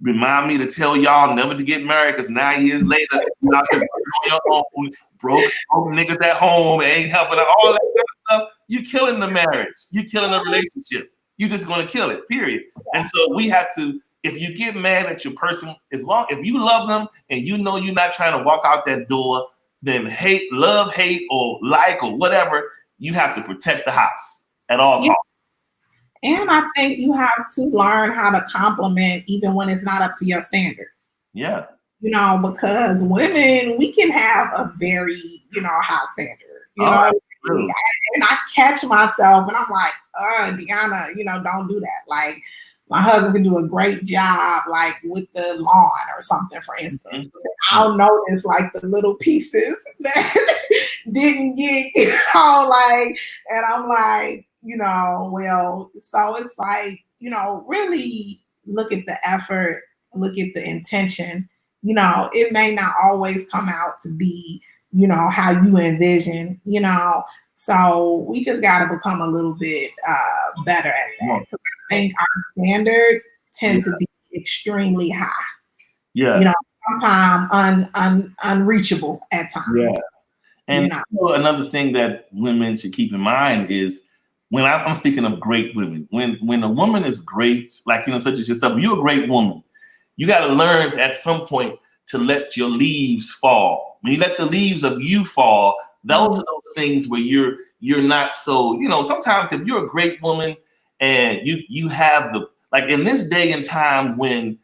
Remind me to tell y'all never to get married, because 9 years later, you're out there on your own, broke niggas at home, and ain't helping out, all that kind of stuff. You're killing the marriage. You're killing the relationship. You're just going to kill it, period. And so we have to, if you get mad at your person, if you love them and you know you're not trying to walk out that door, then love, hate, or like, or whatever, you have to protect the house at all costs. And I think you have to learn how to compliment even when it's not up to your standard. Yeah. You know, because women, we can have a very, high standard. You know, and I catch myself and I'm like, DeAnna, don't do that. Like, my husband can do a great job, like with the lawn or something, for instance. Mm-hmm. I'll notice like the little pieces that didn't get, and I'm like, well, so it's like, really look at the effort, look at the intention. It may not always come out to be, how you envision, so we just got to become a little bit better at that. I think our standards tend to be extremely high. Yeah. Sometimes unreachable at times. Yeah. And another thing that women should keep in mind is, when I'm speaking of great women, when a woman is great, like, such as yourself, you're a great woman. you got to learn at some point to let your leaves fall. When you let the leaves of you fall, those are those things where you're not so, sometimes if you're a great woman and you have like in this day and time when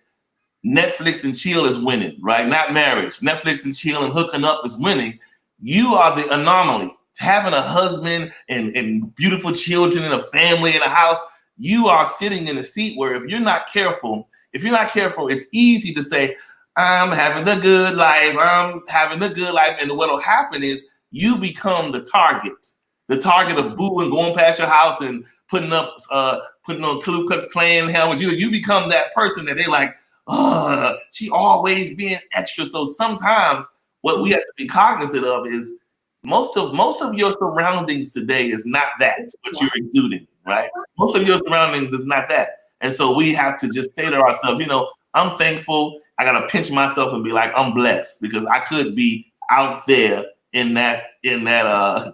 Netflix and chill is winning, right? Not marriage. Netflix and chill and hooking up is winning. You are the anomaly. Having a husband and beautiful children and a family and a house, you are sitting in a seat where if you're not careful, it's easy to say, I'm having the good life. I'm having the good life. And what'll happen is you become the target of boo and going past your house and putting on Ku Klux Klan helmet. You become that person that they like, she always being extra. So sometimes what we have to be cognizant of is most of your surroundings today is not that what you're exuding, right? Most of your surroundings is not that. And so we have to just say to ourselves, I'm thankful. I got to pinch myself and be like, I'm blessed because I could be out there in that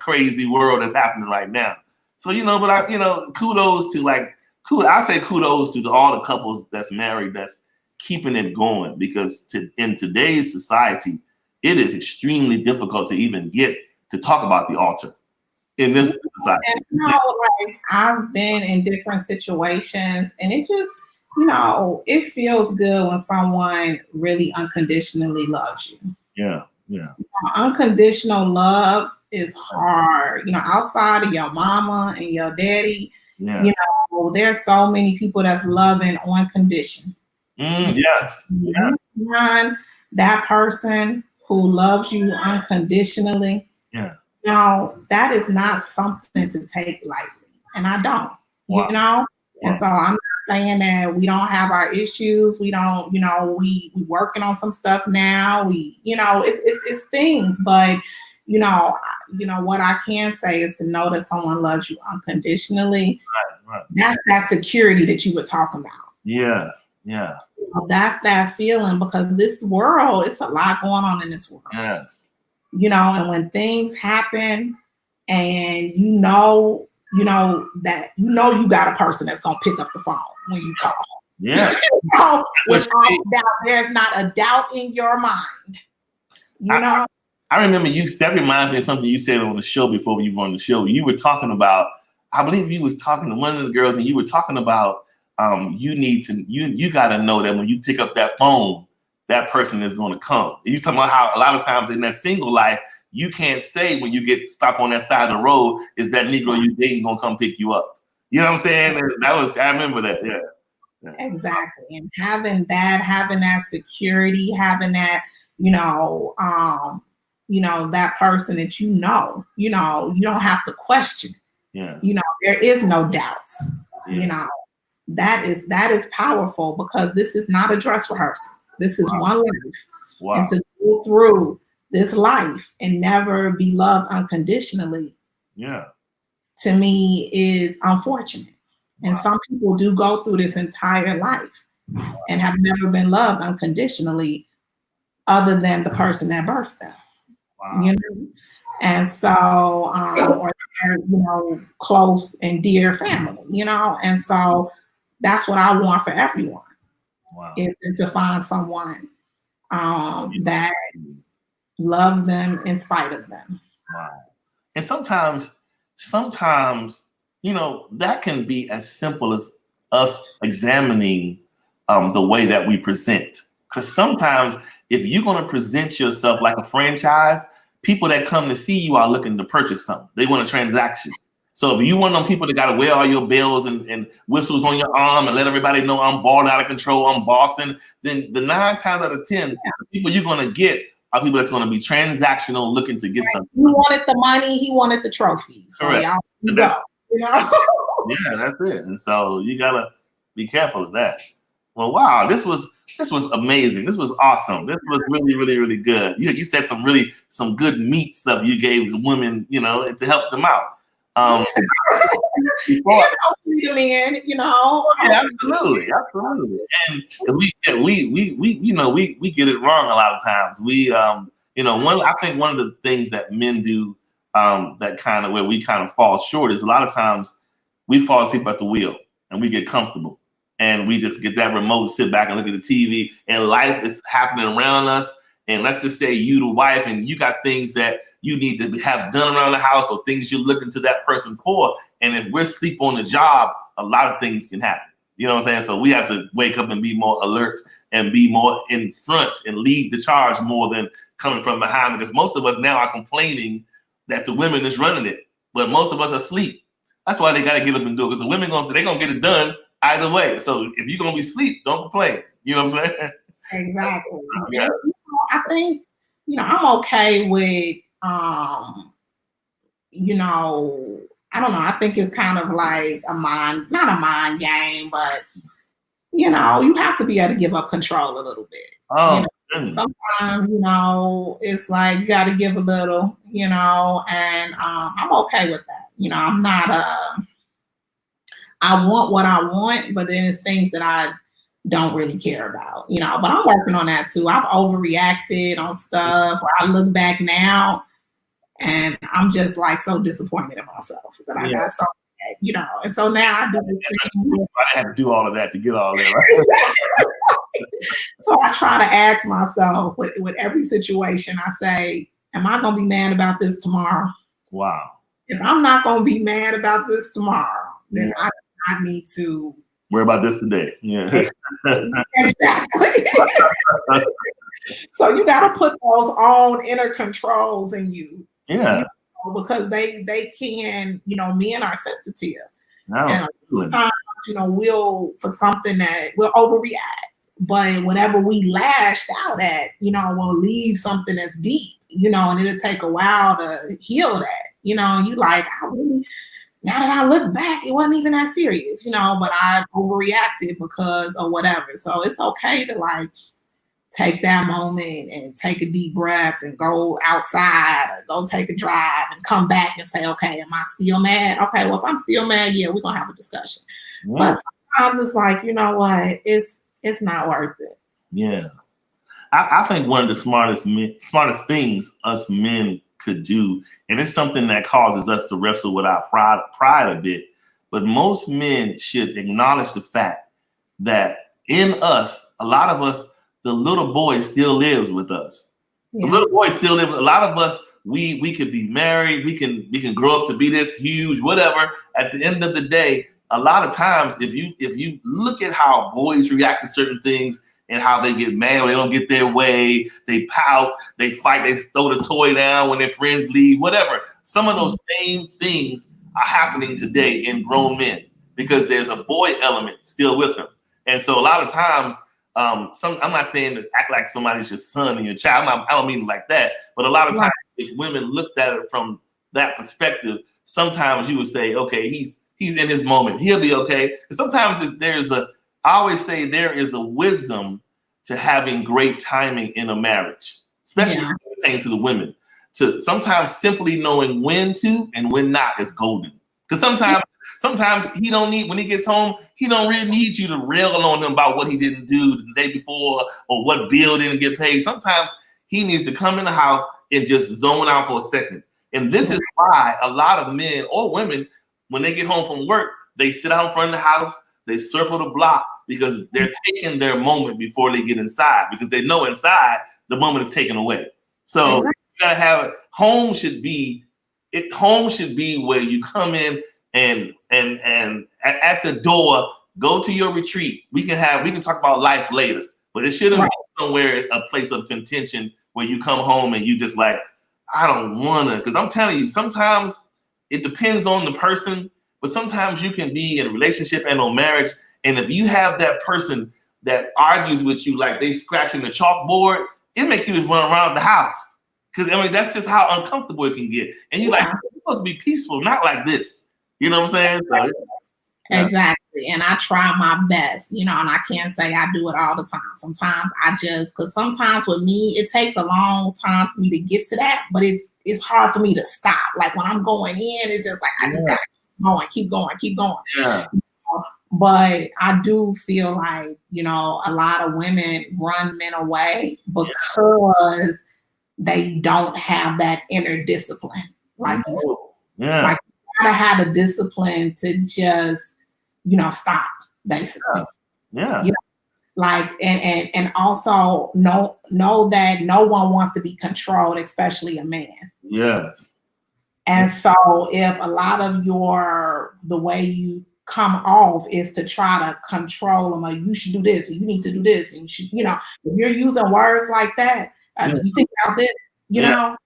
crazy world that's happening right now. So, kudos to I say kudos to all the couples that's married, that's keeping it going, because in today's society, it is extremely difficult to even get to talk about the altar in this society. And, I've been in different situations, and it just, it feels good when someone really unconditionally loves you. Yeah. Unconditional love is hard, outside of your mama and your daddy. Yeah. There's so many people that's loving on condition. Yes. Yeah. Find that person who loves you unconditionally. Yeah. That is not something to take lightly. And I don't, Wow. And so I'm not saying that we don't have our issues. We don't, we working on some stuff now. It's things, but what I can say is to know that someone loves you unconditionally. Right. That's that security that you were talking about. Yeah. That's that feeling, because this world, it's a lot going on in this world. Yes. And when things happen and you got a person that's going to pick up the phone when you call. Yeah. Without doubt, there's not a doubt in your mind. I remember that reminds me of something you said on the show before you were on the show. You were talking about, I believe you was talking to one of the girls, and you were talking about you got to know that when you pick up that phone, that person is going to come. You talking about how a lot of times in that single life, you can't say when you get stopped on that side of the road, is that Negro you dating going to come pick you up? You know what I'm saying? I remember that. Yeah. Exactly. And having that security, having that, that person that you don't have to question. Yeah. There is no doubts. Yeah. That is powerful, because this is not a dress rehearsal. This is one life. Wow. And to go through this life and never be loved unconditionally, to me is unfortunate. Wow. And some people do go through this entire life and have never been loved unconditionally other than the person that birthed them. Wow. And so, or close and dear family, and so that's what I want for everyone. Wow. Is to find someone that loves them in spite of them. Wow. And sometimes, that can be as simple as us examining the way that we present. Because sometimes if you're going to present yourself like a franchise, people that come to see you are looking to purchase something. They want a transaction. So if you want them people that got to wear all your bells and whistles on your arm and let everybody know I'm balling out of control, I'm bossing, then the 9 times out of 10, the people you're going to get are people that's going to be transactional, looking to get something. You wanted the money, he wanted the trophies. So correct. Yeah, that's it. And so you got to be careful of that. Well, wow, this was amazing. This was awesome. This was really, really, really good. You said some good meat stuff you gave the women, to help them out. Yeah, absolutely. And we get it wrong a lot of times. I think one of the things that men do that kind of where we kind of fall short is a lot of times we fall asleep at the wheel and we get comfortable. and we just get that remote, sit back and look at the TV, and life is happening around us. And let's just say you the wife and you got things that you need to have done around the house or things you're looking to that person for. And if we're asleep on the job, a lot of things can happen. You know what I'm saying? So we have to wake up and be more alert and be more in front and lead the charge more than coming from behind, because most of us now are complaining that the women is running it, but most of us are asleep. That's why they got to get up and do it, because the women gonna say they're gonna get it done either way. So if you're gonna be asleep, don't complain. You know what I'm saying? Exactly. Yeah. I think, I'm okay with, I don't know. I think it's kind of like not a mind game, but, you have to be able to give up control a little bit. Oh, sometimes, it's like you got to give a little, and I'm okay with that. I'm not, I want what I want, but then it's things that I don't really care about, but I'm working on that too. I've overreacted on stuff where I look back now and I'm just like so disappointed in myself that I got so mad, and so now I do this thing. I had to do all of that to get all that, right? So I try to ask myself with every situation, I say, am I going to be mad about this tomorrow? Wow. If I'm not going to be mad about this tomorrow, then I need to worry about this today. Yeah. Exactly. So you got to put those own inner controls in you. Yeah. Because they can, men are sensitive. No, and sometimes, we'll, for something that we'll overreact. But whatever we lashed out at, will leave something that's deep, and it'll take a while to heal that, and you like, now that I look back, it wasn't even that serious, but I overreacted because of whatever. So it's okay to like take that moment and take a deep breath and go outside or go take a drive and come back and say, okay, am I still mad? Okay, well, if I'm still mad, we're going to have a discussion. Yeah. But sometimes it's like, what, it's not worth it. Yeah. I think one of the smartest things us men could do, and it's something that causes us to wrestle with our pride a bit, but most men should acknowledge the fact that in us, a lot of us, the little boy still lives with us. Yeah. The little boy still lives. A lot of us, we could be married, we can grow up to be this huge, whatever. At the end of the day, a lot of times, if you look at how boys react to certain things and how they get mad when they don't get their way, they pout, they fight, they throw the toy down when their friends leave, whatever. Some of those same things are happening today in grown men because there's a boy element still with them. And so a lot of times, I'm not saying to act like somebody's your son and your child. I don't mean it like that. But a lot of times, if women looked at it from that perspective, sometimes you would say, okay, he's in his moment. He'll be okay. And sometimes I always say there is a wisdom to having great timing in a marriage, especially when it pertains to the women. To sometimes simply knowing when to and when not is golden. Because sometimes he don't need, when he gets home, he don't really need you to rail on him about what he didn't do the day before or what bill didn't get paid. Sometimes he needs to come in the house and just zone out for a second. And this is why a lot of men or women, when they get home from work, they sit out in front of the house, they circle the block because they're taking their moment before they get inside, because they know inside the moment is taken away. So you gotta have it. Home should be where you come in and at the door, go to your retreat. We can talk about life later, but it shouldn't be somewhere, a place of contention where you come home and you just like, I don't wanna, because I'm telling you, sometimes it depends on the person, but sometimes you can be in a relationship and on marriage, and if you have that person that argues with you like they scratching the chalkboard, it makes you just run around the house. Because that's just how uncomfortable it can get. And you're like, you're supposed to be peaceful, not like this. You know what I'm saying? So, exactly. And I try my best, and I can't say I do it all the time. Sometimes because sometimes with me, it takes a long time for me to get to that, but it's hard for me to stop. Like when I'm going in, it's just like, I just gotta keep going. Yeah. But I do feel like, a lot of women run men away because they don't have that inner discipline. Like you said. Like you gotta have the discipline to just, stop, basically. Yeah. You know, like, and also know that no one wants to be controlled, especially a man. Yes. And so if a lot of the way you come off is to try to control them, like you should do this, and you need to do this, and you should, if you're using words like that, you think about this, Yeah.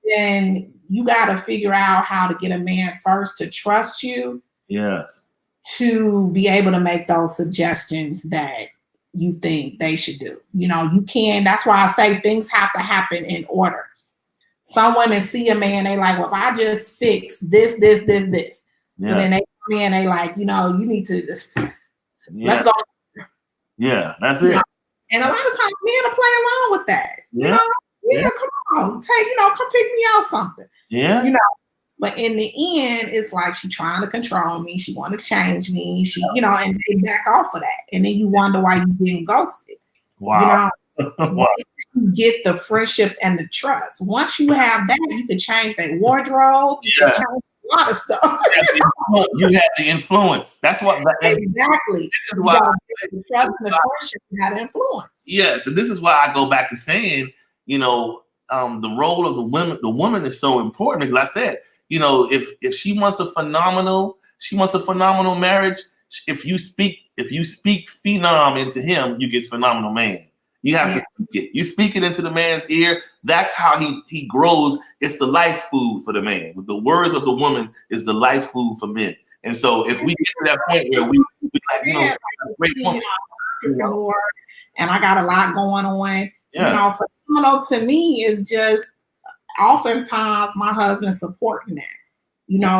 then you got to figure out how to get a man first to trust you. Yes. To be able to make those suggestions that you think they should do. You can, that's why I say things have to happen in order. Some women see a man, they like, well, if I just fix this. Yeah. So then they come in, they like, you need to just, let's go. Yeah, that's it. And a lot of times men will play along with that. Come on, come pick me out something. Yeah. But in the end, it's like she trying to control me. She want to change me. She, and they back off of that. And then you wonder why you getting ghosted. Wow. Wow. You get the friendship and the trust. Once you have that, you can change their wardrobe. You can change a lot of stuff. You have the influence. That's what exactly. This is why the trust and the friendship had influence. Yes, and this is why I go back to saying, the role of the woman is so important, because I said, if she wants a phenomenal marriage. If you speak phenom into him, you get phenomenal man. You have to speak it. You speak it into the man's ear. That's how he grows. It's the life food for the man. The words of the woman is the life food for men. And so if we get to that point where we like, great woman, entrepreneur, and I got a lot going on. Phenomenal to me is just oftentimes my husband supporting that.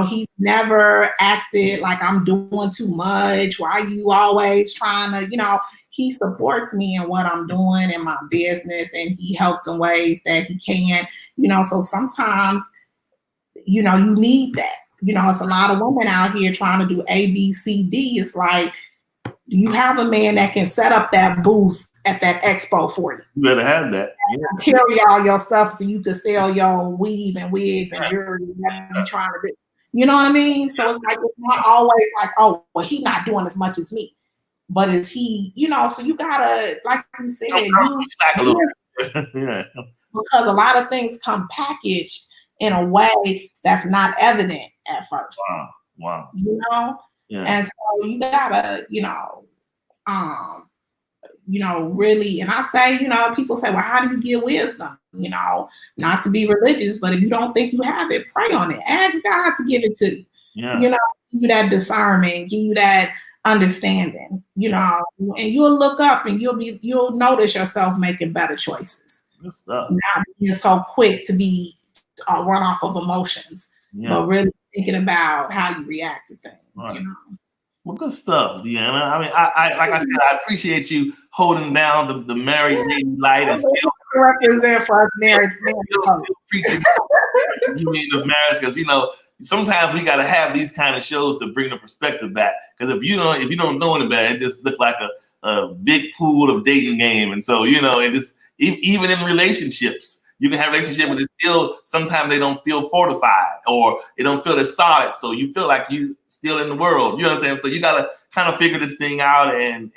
He's never acted like I'm doing too much. Why are you always trying to, he supports me in what I'm doing in my business, and he helps in ways that he can, so sometimes, you need that. It's a lot of women out here trying to do A, B, C, D. It's like, do you have a man that can set up that booth at that expo for you? You better have that. Carry all your stuff so you can sell your weave and wigs and jewelry, whatever you're trying to do. You know what I mean? So it's like, it's not always like, oh, well, he's not doing as much as me. But is he, so you gotta, like you said, because a lot of things come packaged in a way that's not evident at first. Wow. And so you gotta, really, and I say, people say, well, how do you get wisdom? Not to be religious, but if you don't think you have it, pray on it. Ask God to give it to you. Give you that discernment, give you that understanding, and you'll look up and you'll notice yourself making better choices. Good stuff. Not being so quick to be run off of emotions, but really thinking about how you react to things. Right. Well, good stuff, DeAnna. I mean, I like I said, I appreciate you holding down the married lady light and still represent for us married men. Still preaching the meaning of marriage, because sometimes we got to have these kind of shows to bring the perspective back. Because if you don't know any better, it just look like a big pool of dating game. And so it just even in relationships. You can have a relationship, but it's still sometimes they don't feel fortified or they don't feel as solid. So you feel like you still in the world. You know what I'm saying? So you got to kind of figure this thing out, and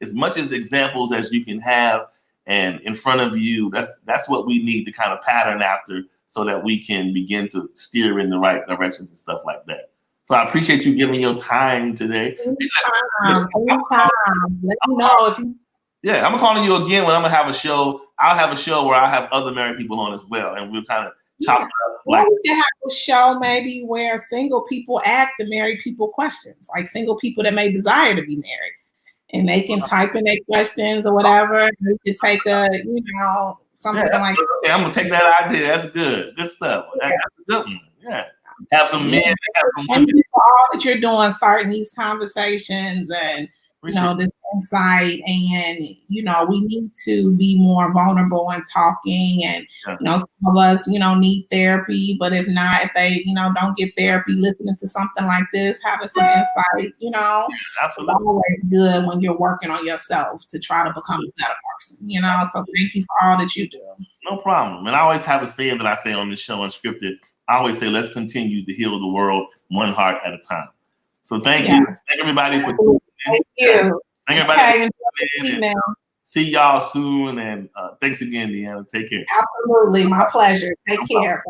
as much as examples as you can have and in front of you, that's what we need to kind of pattern after, so that we can begin to steer in the right directions and stuff like that. So I appreciate you giving your time today. Anytime. Let me know if you. Yeah, I'm calling you again when I'm gonna have a show. I'll have a show where I have other married people on as well, and we'll kind of chop it up. Like, we can have a show maybe where single people ask the married people questions, like single people that may desire to be married, and they can type in their questions or whatever. And we could take something like that. Okay, I'm gonna take that idea. That's good. Good stuff. That's a good one. Yeah. Have some men. Have some women. Thank you for all that you're doing, starting these conversations and this insight, and we need to be more vulnerable and talking, and some of us need therapy, but if they don't get therapy, listening to something like this, having some insight, absolutely, it's always good when you're working on yourself to try to become a better person. So thank you for all that you do. No problem. And I always have a saying that I say on this show, Unscripted. I always say, let's continue to heal the world one heart at a time. So thank you. Thank everybody for Thank you. Thank everybody. Okay, see y'all soon. And thanks again, DeAnna. Take care. Absolutely. My pleasure. Take care.